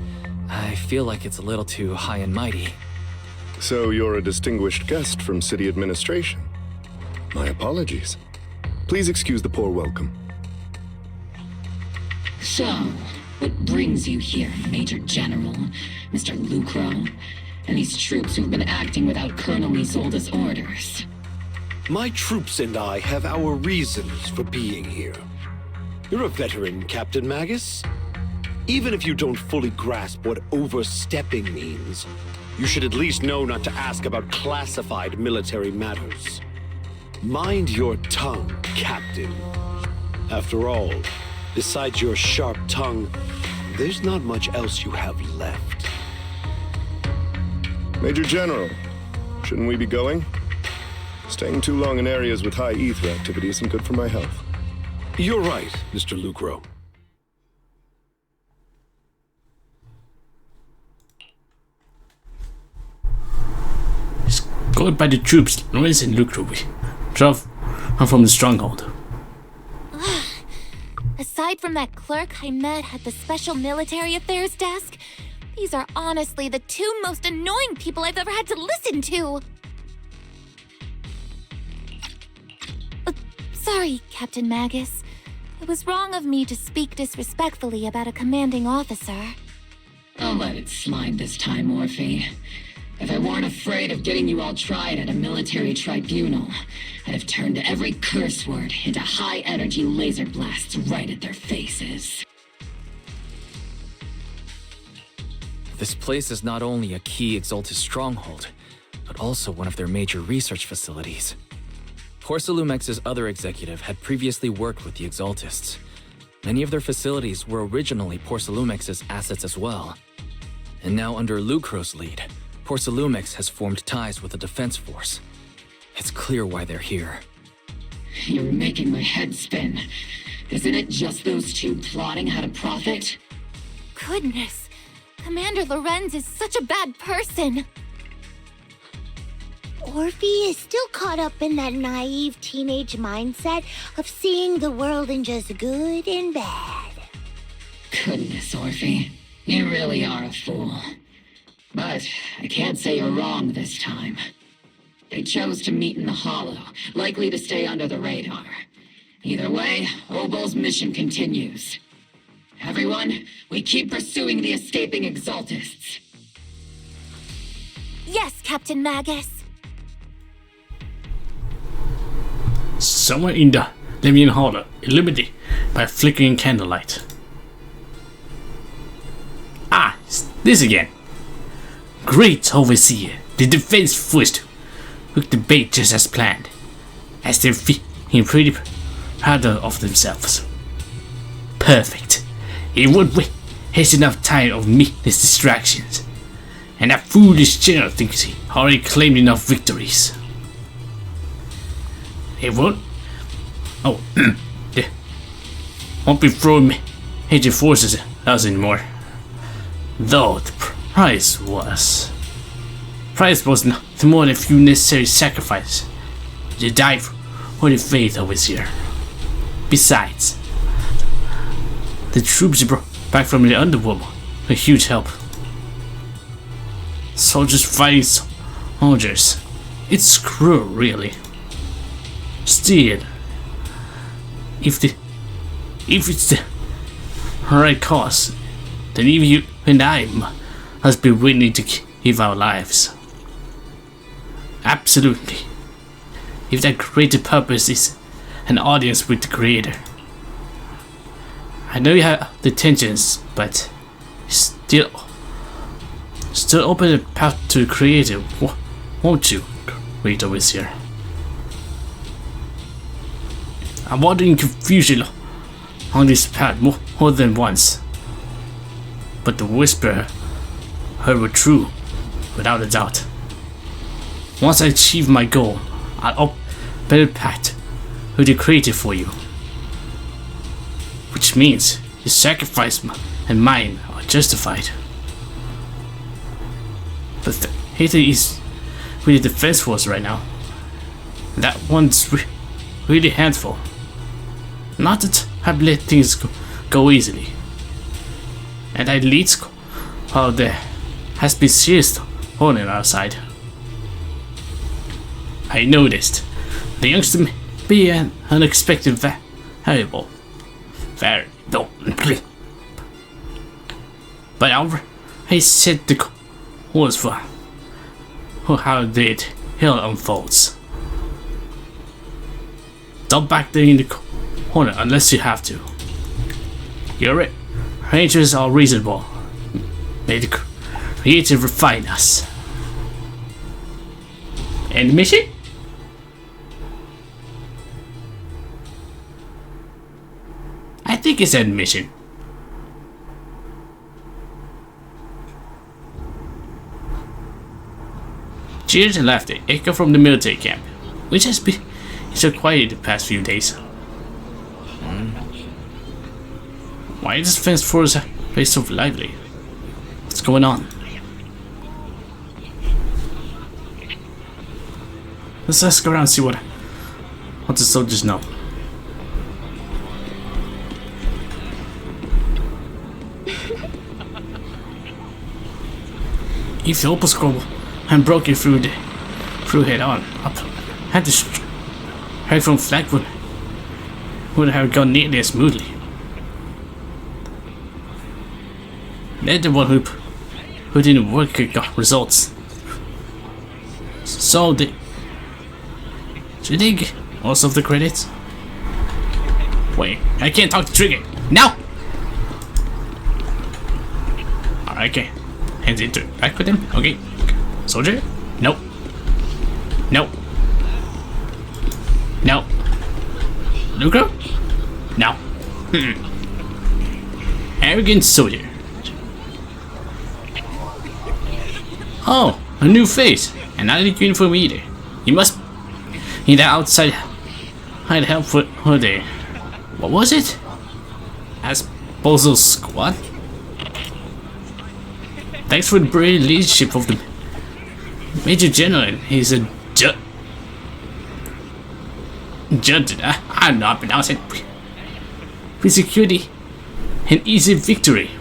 I feel like it's a little too high and mighty. So you're a distinguished guest from city administration. My apologies. Please excuse the poor welcome. So, what brings you here, Major General, Mr. Lucro, and these troops who've been acting without Colonel Isolde's orders? My troops and I have our reasons for being here. You're a veteran, Captain Magus. Even if you don't fully grasp what overstepping means, you should at least know not to ask about classified military matters. Mind your tongue, Captain. After all, besides your sharp tongue, there's not much else you have left. Major General, shouldn't we be going? Staying too long in areas with high ether activity isn't good for my health. You're right, Mr. Lucro. Escorted by the troops, Lorenz and Lucro drove from the stronghold. Aside from that clerk I met at the Special Military Affairs desk, these are honestly the two most annoying people I've ever had to listen to. Sorry, Captain Magus. It was wrong of me to speak disrespectfully about a commanding officer. I'll let it slide this time, Morphe. If I weren't afraid of getting you all tried at a military tribunal, I'd have turned every curse word into high-energy laser blasts right at their faces. This place is not only a key Exaltus stronghold, but also one of their major research facilities. Porcelumex's other executive had previously worked with the Exaltists. Many of their facilities were originally Porcelumex's assets as well. And now under Lucro's lead, Porcelumex has formed ties with the defense force. It's clear why they're here. You're making my head spin. Isn't it just those two plotting how to profit? Goodness, Commander Lorenz is such a bad person. Orphe is still caught up in that naive teenage mindset of seeing the world in just good and bad. Goodness, Orphe. You really are a fool. But I can't say you're wrong this time. They chose to meet in the Hollow, likely to stay under the radar. Either way, Obol's mission continues. Everyone, we keep pursuing the escaping Exaltists. Yes, Captain Magus. Somewhere in the Levian Hollow, illuminated by flickering candlelight. Ah, it's this again. Great Overseer, the defense first took the bait just as planned, as they're feeling pretty proud of themselves. Perfect. It won't waste enough time of meaningless distractions, and that foolish general thinks he already claimed enough victories. It won't. Oh, they won't be throwing major forces at us anymore. Though the price was not more than a few necessary sacrifices to die for the faith of his year. Besides, the troops you brought back from the underworld were a huge help. Soldiers fighting soldiers. It's cruel, really. Still, if it's the right cause, then even you and I must be willing to give our lives. Absolutely. If that greater purpose is an audience with the Creator. I know you have the tensions, but still open the path to the Creator, won't you, Great Overseer? I'm wandering confusion on this path more than once. But the whisper heard were true, without a doubt. Once I achieve my goal, I'll open a better path with the Creator for you. Which means your sacrifice and mine are justified. But the hater is with the defense force right now. That one's really handful. Not that I've let things go easily. And at least while there has been serious on our side. I noticed the youngster may be an unexpected variable. But I set the course for how the hill unfolds. Don't back there in the corner unless you have to. Your arrangements are reasonable. May the Creator refine us. End mission? I think it's end mission. Cheers and laughter echo from the military camp, which has been so quiet the past few days. Why is this fence force place so lively? What's going on? Let's ask around and see what the soldiers know. If the Opal Scroll had broken through head on, up, had to straight from Flagwood would have gone nearly as smoothly. They're the one who didn't work and got results. So should they get most of the credits? Wait, I can't talk to Trigger. Now! Alright, okay. Hands into back with him. Okay. Soldier? Nope. Nope. No. Lucro? No. Arrogant soldier. Oh, a new face. And not a uniform either. You must in the outside I'd help for the what was it? Asposal Squad? Thanks for the brilliant leadership of the Major General. He's a judge. I don't know how to pronounce it. We secured an easy victory.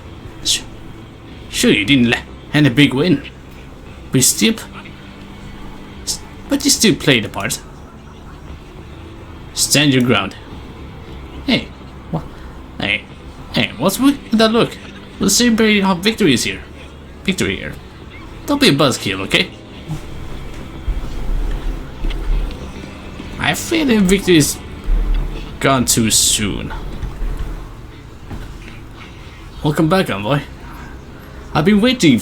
Sure, you didn't land a big win, but you still play the part. Stand your ground. Hey, what? Hey, what's with that look? We're celebrating our victory here. Don't be a buzzkill, okay? I feel the victory's gone too soon. Welcome back, envoy. I've been waiting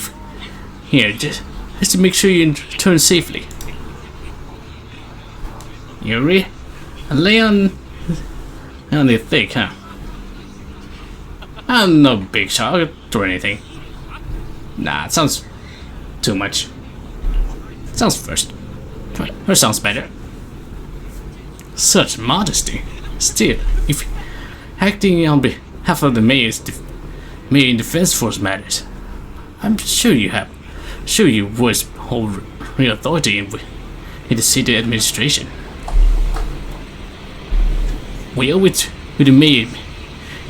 here just to make sure you return safely. You lay on the thick, huh? I'm no big shot or anything. Nah, it sounds too much. Sounds first. Or sounds better. Such modesty. Still, if acting on behalf of the Mayor in Defense Force matters, I'm sure you voice hold real authority in the city administration. We owe it to the Mayor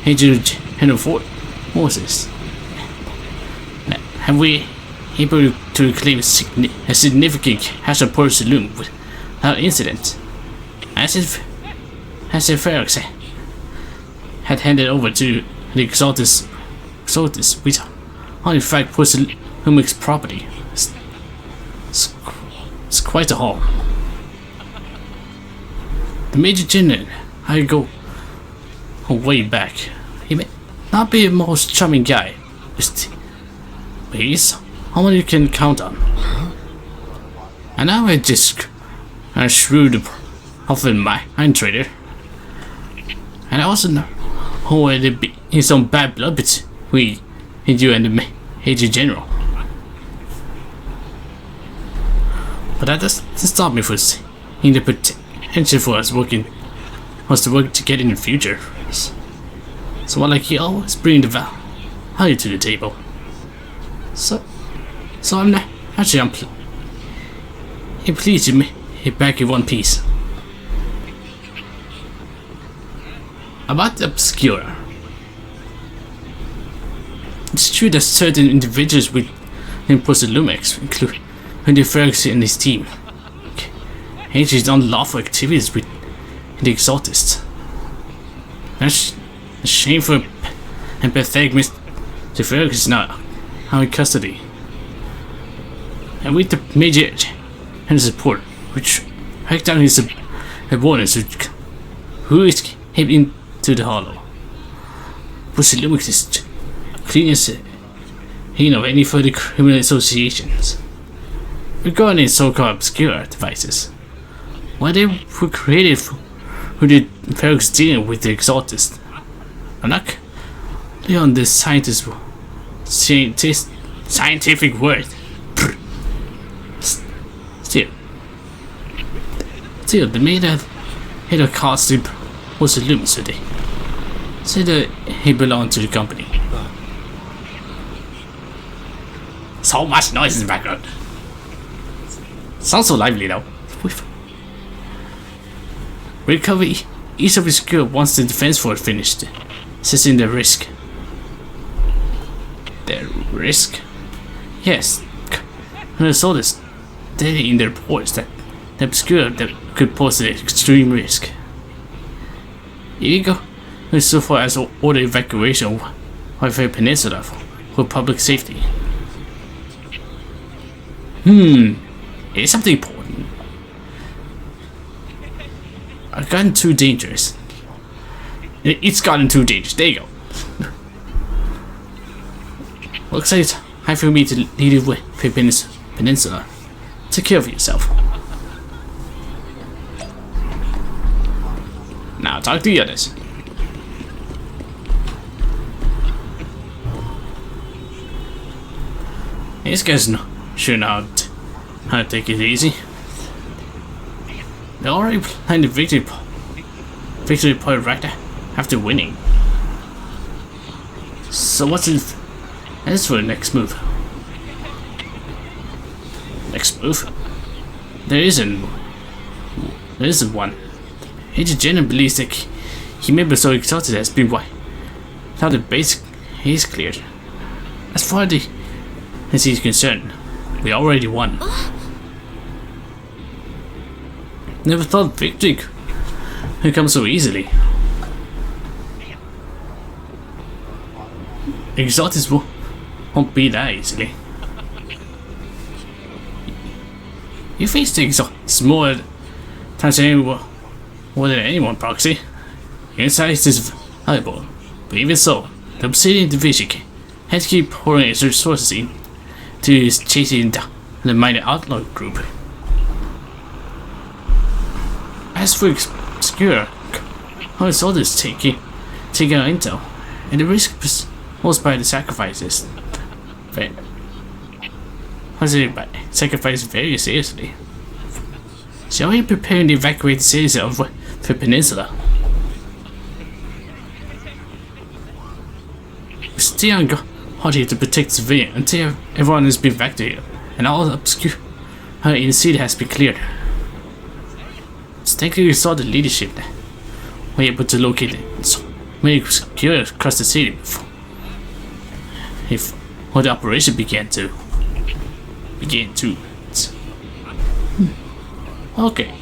and General Forces. Have we able to reclaim a significant cash of Port Saloon without incident? As if Ferox had handed over to the Exaltus, which are in fact Port Saloon's property. It's quite a haul. The Major General, I go way back. He may not be the most charming guy, but he's someone you can count on. And now I just a shrewd, often mind trader. And I also know there be some bad blood between you and the Major General. But that doesn't stop me from seeing the potential for us to work together in the future. Someone like you always bring the value to the table. So I'm pleased to be back in one piece. About the Obscura. It's true that certain individuals within Lumex, including Ferguson and his team, engaged in unlawful activities with the Exaltists. That's a shameful and pathetic Mr. Ferguson is now in custody. And with the Major and support, which tracked down his opponents who escaped into the hollow. Lumix is clean as of any further criminal associations. Regarding so-called obscure devices, why they were created for the Fergus dealing with the Exaltist. I'm not on this scientific word. Still, the maid had a costume was a loom today. Said that he belonged to the company. So much noise in the background. Sounds so lively though. Recover each of his crew once the defense force finished, assessing the risk. The risk? Yes. I saw this stated in the reports that the obscure that could pose an extreme risk. Illegal so far as order evacuation of a peninsula for public safety. It's something important. I've gotten too dangerous. It's gotten too dangerous. There you go. Looks like it's time for me to lead you with the peninsula. Take care of yourself. Now talk to the others. These guys sure know how to take it easy. They already planned the victory point right after winning. So what's in as for the next move? Next move? There isn't one. Agent Jenner believes that he may be so exhausted has been wiped. Now the base is cleared. As far as he's concerned, we already won. Never thought victory could come so easily. Exalted won't be that easily. You face the Exalted more times more than anyone, Proxy. Your insight is valuable, but even so, the Obsidian Division has to keep pouring its resources into chasing down the mighty outlaw group. As for Obscura, our soldiers taking our intel, and the risk posed by the sacrifices. Sacrifice very seriously. Shall we prepare to evacuate the cities of the peninsula? We stay on guard here to protect civilians until everyone has been evacuated and all obscure in the city has been cleared. Thankfully we saw the leadership that were able to locate many secure across the city before the operation began to. Okay.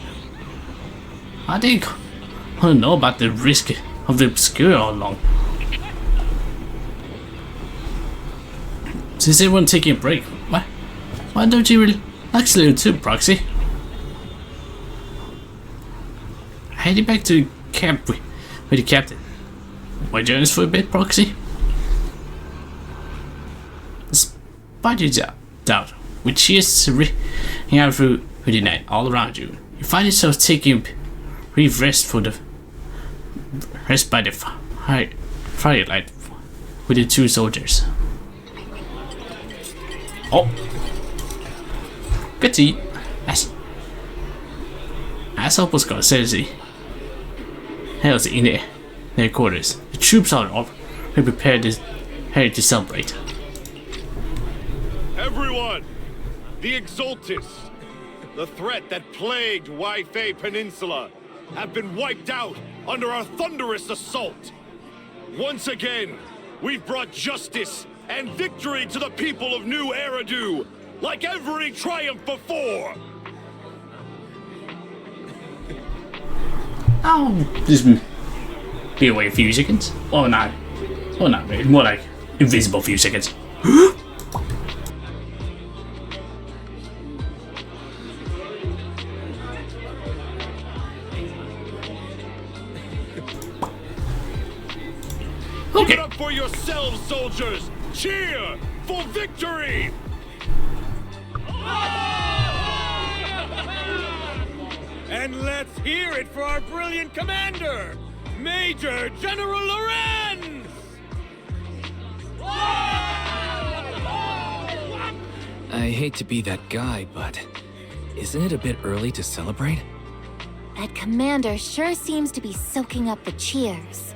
I think I don't know about the risk of the obscure all along. Since everyone's taking a break, why don't you relax a little too, Proxy? Heading back to camp with the captain. Why join us for a bit, Proxy? Despite your doubt, with cheers ringing out through the night all around you, you find yourself taking brief rest by the firelight with the two soldiers. Oh, good to eat. As Opal's got says he held in their quarters. The troops are all prepared to celebrate. Everyone, the Exaltis, the threat that plagued Waifei Peninsula, have been wiped out under our thunderous assault. Once again, we've brought justice and victory to the people of New Eridu, like every triumph before. Oh, just be away a few seconds. Or not really. More like invisible few seconds. Okay. Give it up for yourselves, soldiers! Cheer for victory! And let's hear it for our brilliant commander, Major General Lorenz! I hate to be that guy, but isn't it a bit early to celebrate? That commander sure seems to be soaking up the cheers.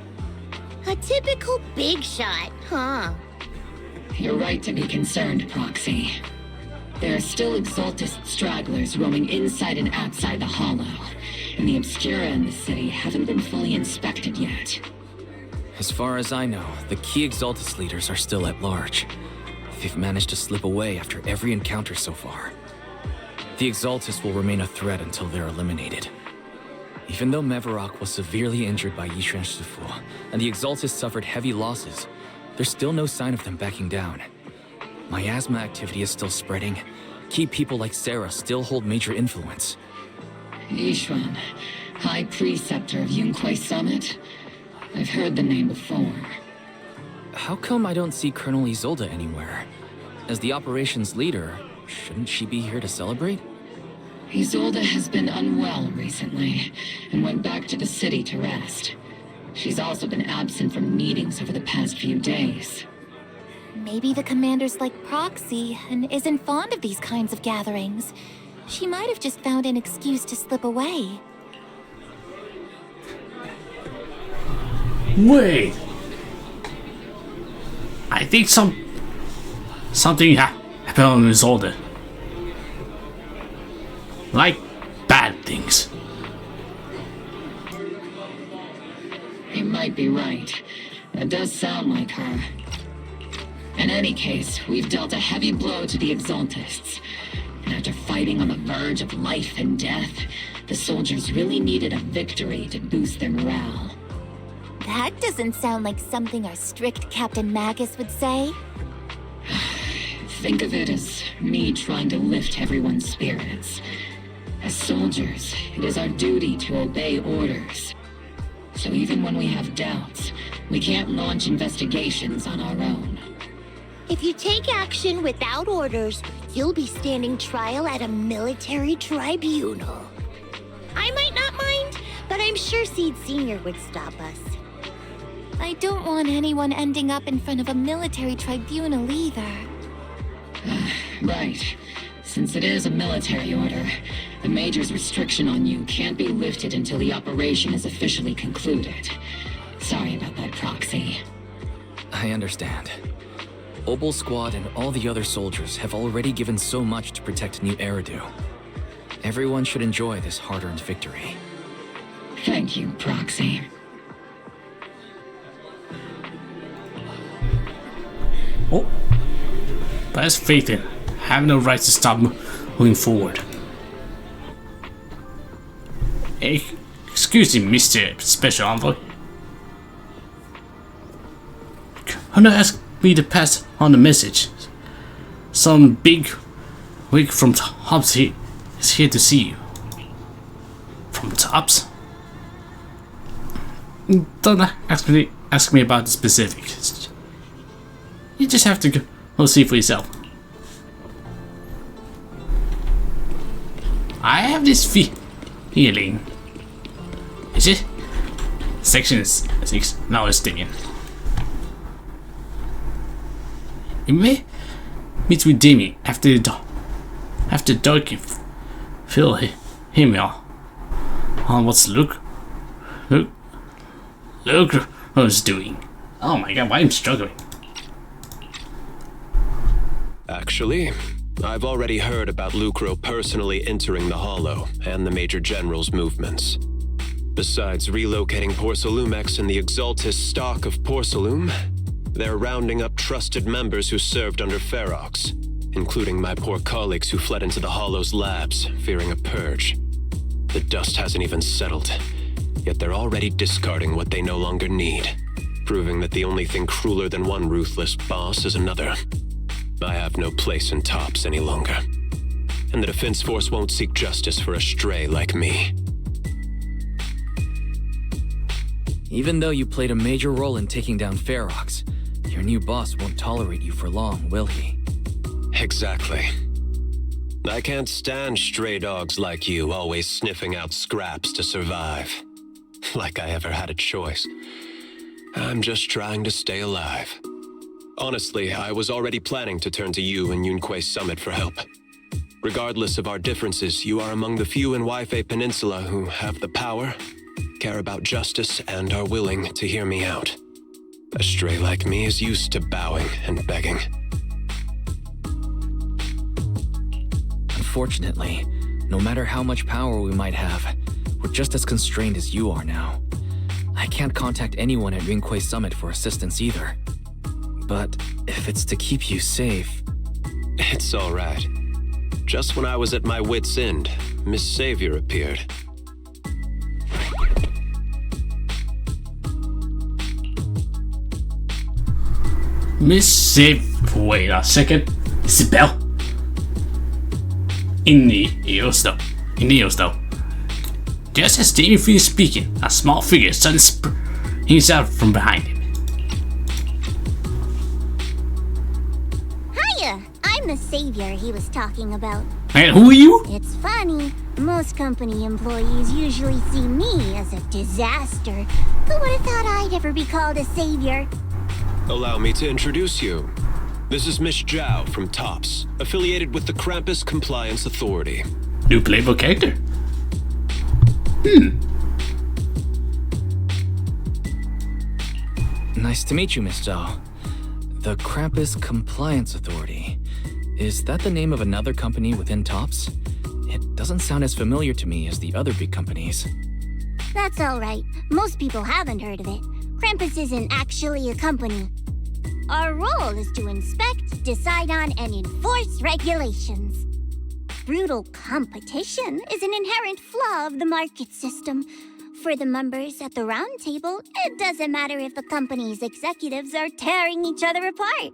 A typical big shot, huh? You're right to be concerned, Proxy. There are still Exaltist stragglers roaming inside and outside the Hollow, and the Obscura in the city haven't been fully inspected yet. As far as I know, the key Exaltist leaders are still at large. They've managed to slip away after every encounter so far. The Exaltists will remain a threat until they're eliminated. Even though Mevarok was severely injured by Yishuan Shifu, and the Exaltists suffered heavy losses, there's still no sign of them backing down. Miasma activity is still spreading. Key people like Sarah still hold major influence. Yishuan, High Preceptor of Yunquai Summit? I've heard the name before. How come I don't see Colonel Isolde anywhere? As the operations leader, shouldn't she be here to celebrate? Isolde has been unwell recently, and went back to the city to rest. She's also been absent from meetings over the past few days. Maybe the commander's like Proxy and isn't fond of these kinds of gatherings. She might have just found an excuse to slip away. Wait. I think something happened on his shoulder. Like bad things. You might be right. That does sound like her. In any case, we've dealt a heavy blow to the Exaltists. And after fighting on the verge of life and death, the soldiers really needed a victory to boost their morale. That doesn't sound like something our strict Captain Magus would say. Think of it as me trying to lift everyone's spirits. As soldiers, it is our duty to obey orders. So even when we have doubts, we can't launch investigations on our own. If you take action without orders, you'll be standing trial at a military tribunal. I might not mind, but I'm sure Seed Sr. would stop us. I don't want anyone ending up in front of a military tribunal either. Right. Since it is a military order, the Major's restriction on you can't be lifted until the operation is officially concluded. Sorry about that, Proxy. I understand. Obel Squad and all the other soldiers have already given so much to protect New Eridu. Everyone should enjoy this hard-earned victory. Thank you, Proxy. Oh. But as faith in, have no right to stop moving forward. Hey, excuse me, Mr. Special Envoy. Hunter asked me to pass on the message. Some big wig from Tops is here to see you. From Tops? Don't ask me about the specifics. You just have to go see for yourself. I have this feeling. Is it? Section 6. Now it's Damien. You may meet with Damien after dark and fill him on what's Luke was doing. Oh my god, why am I struggling? Actually, I've already heard about Lucro personally entering the Hollow and the Major General's movements. Besides relocating Porcelumex and the Exaltist stock of Porcelume, they're rounding up trusted members who served under Ferox, including my poor colleagues who fled into the Hollow's labs, fearing a purge. The dust hasn't even settled, yet they're already discarding what they no longer need, proving that the only thing crueler than one ruthless boss is another. I have no place in Tops any longer, and the Defense Force won't seek justice for a stray like me. Even though you played a major role in taking down Ferox, your new boss won't tolerate you for long, will he? Exactly. I can't stand stray dogs like you always sniffing out scraps to survive. Like I ever had a choice. I'm just trying to stay alive. Honestly, I was already planning to turn to you and Yunque Summit for help. Regardless of our differences, you are among the few in Waifei Peninsula who have the power, care about justice, and are willing to hear me out. A stray like me is used to bowing and begging. Unfortunately, no matter how much power we might have, we're just as constrained as you are now. I can't contact anyone at Yunque Summit for assistance either. But if it's to keep you safe... It's all right. Just when I was at my wit's end, Miss Savior appeared. Miss Savior... Wait a second. Isabel? In the ears though. Just as Damien finished speaking, a small figure suddenly springs out from behind him. I'm the savior he was talking about. And who are you? It's funny. Most company employees usually see me as a disaster. Who would have thought I'd ever be called a savior? Allow me to introduce you. This is Miss Zhao from Tops, affiliated with the Krampus Compliance Authority. New playable character? Nice to meet you, Miss Zhao. The Krampus Compliance Authority. Is that the name of another company within TOPS? It doesn't sound as familiar to me as the other big companies. That's all right. Most people haven't heard of it. Krampus isn't actually a company. Our role is to inspect, decide on, and enforce regulations. Brutal competition is an inherent flaw of the market system. For the members at the round table, it doesn't matter if the company's executives are tearing each other apart.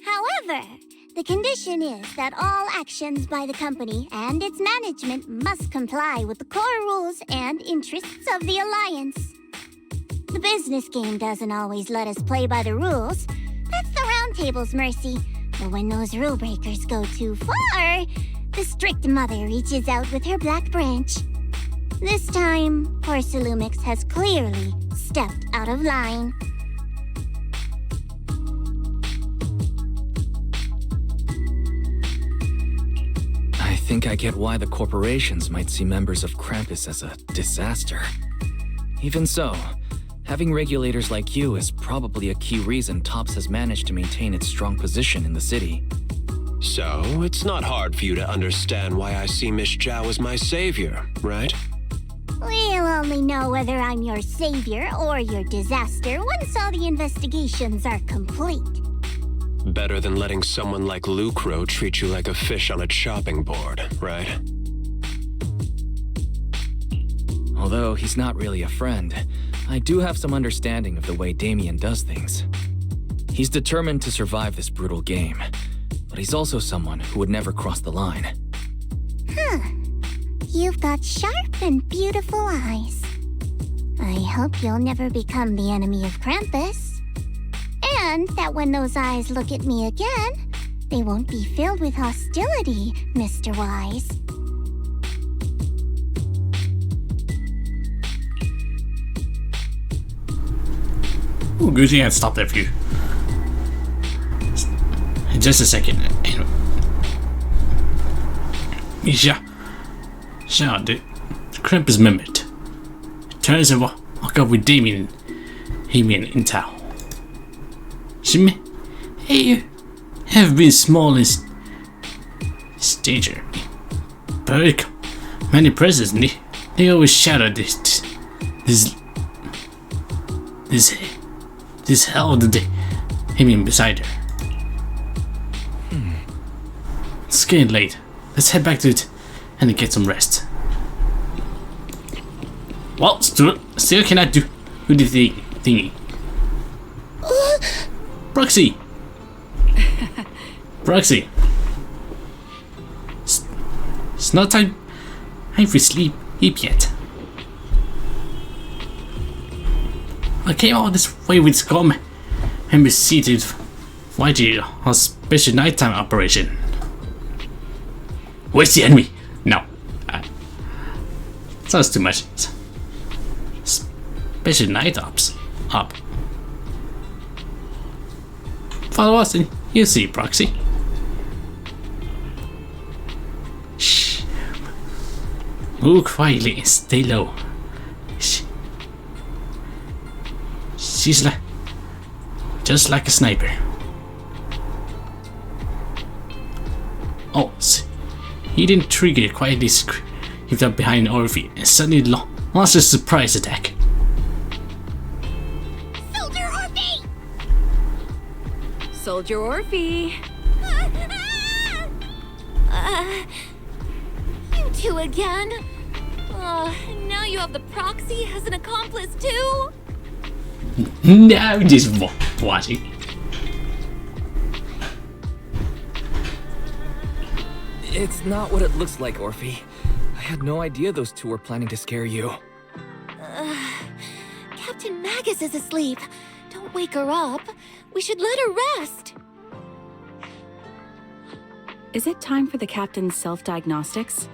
However, the condition is that all actions by the company and its management must comply with the core rules and interests of the Alliance. The business game doesn't always let us play by the rules. That's the round table's mercy. But when those rule breakers go too far, the strict mother reaches out with her black branch. This time, Porcelumix has clearly stepped out of line. I think I get why the corporations might see members of Krampus as a disaster. Even so, having regulators like you is probably a key reason TOPS has managed to maintain its strong position in the city. So, it's not hard for you to understand why I see Miss Zhao as my savior, right? We'll only know whether I'm your savior or your disaster once all the investigations are complete. Better than letting someone like Lucro treat you like a fish on a chopping board, right? Although he's not really a friend, I do have some understanding of the way Damien does things. He's determined to survive this brutal game, but he's also someone who would never cross the line. Huh. You've got sharp and beautiful eyes. I hope you'll never become the enemy of Krampus. And that when those eyes look at me again, they won't be filled with hostility, Mr. Wise. Ooh, good thing I stopped there for you. In just a second. Yeah. Sure, the Krampus mimicked. It turns out walk up with Damien in town. She may have been small in stature, but many presents, they always shadow this held him beside her. It's getting late. Let's head back to it and get some rest. Well, still cannot do the thingy. Proxy! Proxy! It's not time for sleep yet. I came all this way with Scum and was seated YG on special nighttime operation. Where's the enemy? No. Sounds too much. Special night ops. Up. Follow us and you'll see, Proxy. Shh. Move quietly and stay low. She's just like a sniper. Oh, he didn't trigger quite this. He fell behind Orphe and suddenly launched a surprise attack. Soldier Orphe! Soldier Orphe! You two again? Now you have the proxy as an accomplice too? No, just watching. It's not what it looks like, Orphe. I had no idea those two were planning to scare you. Captain Magus is asleep. Don't wake her up. We should let her rest. Is it time for the captain's self-diagnostics?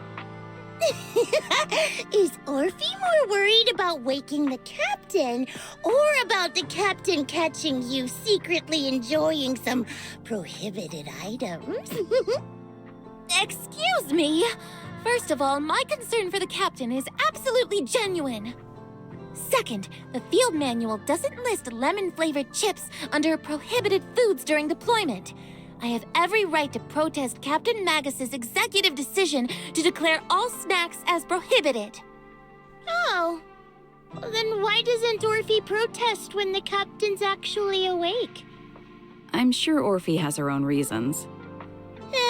Is Orphe more worried about waking the captain or about the captain catching you secretly enjoying some prohibited items? Excuse me. First of all, my concern for the captain is absolutely genuine. Second, the field manual doesn't list lemon-flavored chips under prohibited foods during deployment. I have every right to protest Captain Magus's executive decision to declare all snacks as prohibited. Oh. Well, then why doesn't Orphe protest when the captain's actually awake? I'm sure Orphe has her own reasons.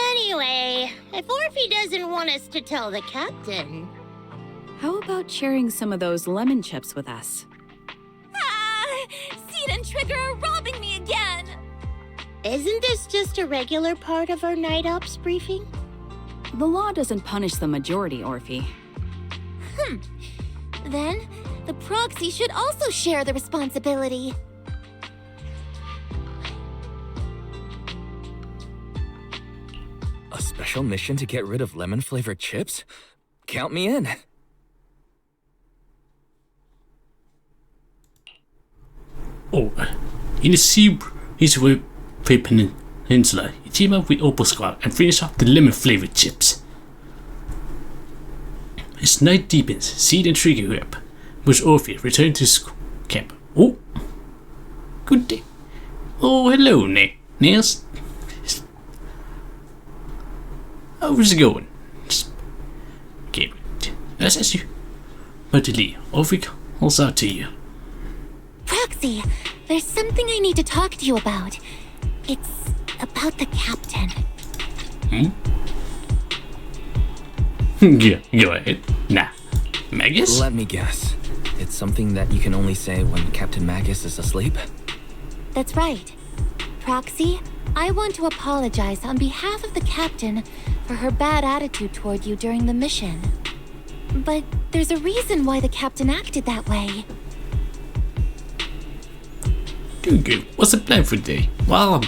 Anyway, if Orphe doesn't want us to tell the captain... How about sharing some of those lemon chips with us? Ah! Seed and Trigger are robbing me again! Isn't this just a regular part of our night ops briefing? The law doesn't punish the majority, Orphe. Then, the proxy should also share the responsibility. A special mission to get rid of lemon-flavored chips? Count me in. Oh, in the Seaway Peninsula, you team up with Opal Squad and finish off the lemon-flavored chips. As night deepens, Seed and Trigger whip, which Orphe return to camp. Oh, good day. Oh, hello, Nails. How's it going? Okay, as you. But Lee, Orphe calls out to you. Proxy, there's something I need to talk to you about. It's about the captain. Go ahead. Nah. Magus? Let me guess. It's something that you can only say when Captain Magus is asleep? That's right. Proxy, I want to apologize on behalf of the captain for her bad attitude toward you during the mission. But there's a reason why the captain acted that way. Good. What's the plan for today? Well,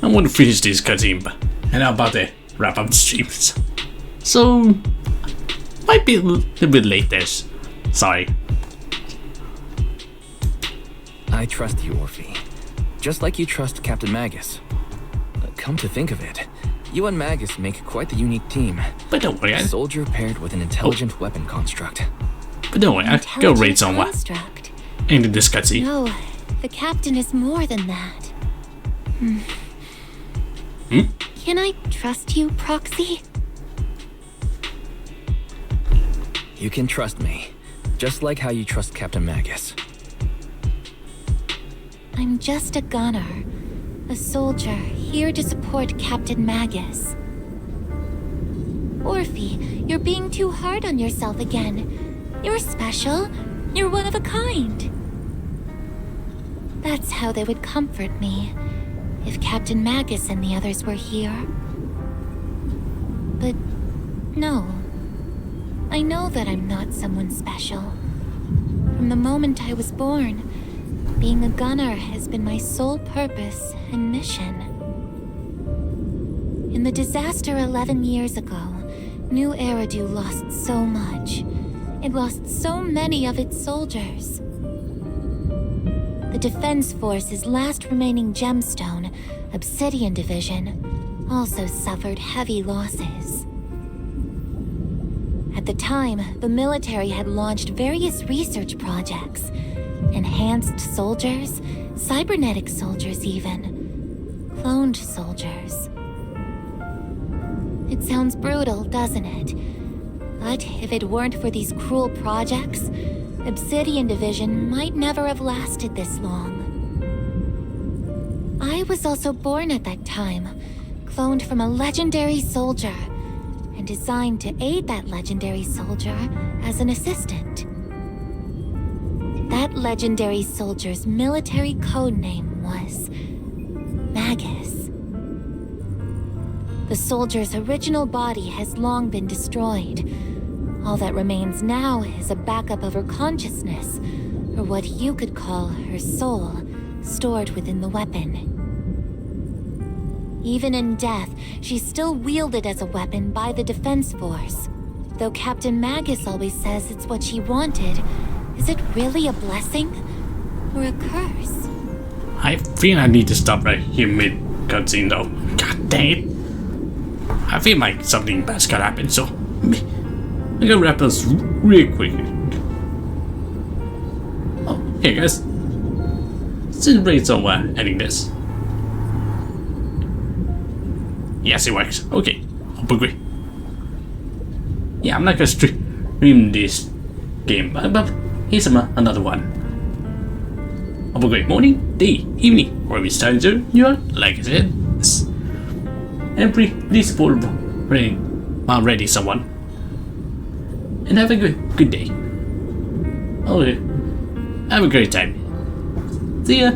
I want to finish this cutscene, and I'm about to wrap up the streams. So, might be a little bit late there. Sorry. I trust you, Orphe. Just like you trust Captain Magus. Come to think of it, you and Magus make quite the unique team. But don't worry, a soldier paired with an intelligent weapon construct. But don't worry, I'll go raid someone. Ended this cutscene. No, the captain is more than that. Can I trust you, Proxy? You can trust me, just like how you trust Captain Magus. I'm just a gunner, a soldier here to support Captain Magus. Orphe, you're being too hard on yourself again. You're special. You're one of a kind. That's how they would comfort me, if Captain Magus and the others were here. But no. I know that I'm not someone special. From the moment I was born, being a gunner has been my sole purpose and mission. In the disaster 11 years ago, New Eridu lost so much. It lost so many of its soldiers. The Defense Force's last remaining gemstone, Obsidian Division, also suffered heavy losses. At the time, the military had launched various research projects. Enhanced soldiers, cybernetic soldiers even. Cloned soldiers. It sounds brutal, doesn't it? But if it weren't for these cruel projects, Obsidian Division might never have lasted this long. I was also born at that time, cloned from a legendary soldier, and designed to aid that legendary soldier as an assistant. That legendary soldier's military code name was Magus. The soldier's original body has long been destroyed. All that remains now is a backup of her consciousness, or what you could call her soul, stored within the weapon. Even in death, she's still wielded as a weapon by the Defense Force. Though Captain Magus always says it's what she wanted, is it really a blessing or a curse? I feel I need to stop right here mid-cutscene though. God dang it. I feel like something bad's gonna happen, so I'm gonna wrap this real quickly. Here guys. Celebrate somewhere ending this. Yes, it works. Okay. Hope agree. Yeah, I'm not gonna stream this game, but here's another one. Have a great morning, day, evening, wherever it's time to you are. Like I said, and please support ready someone, and have a good day. Oh, have a great time. See ya.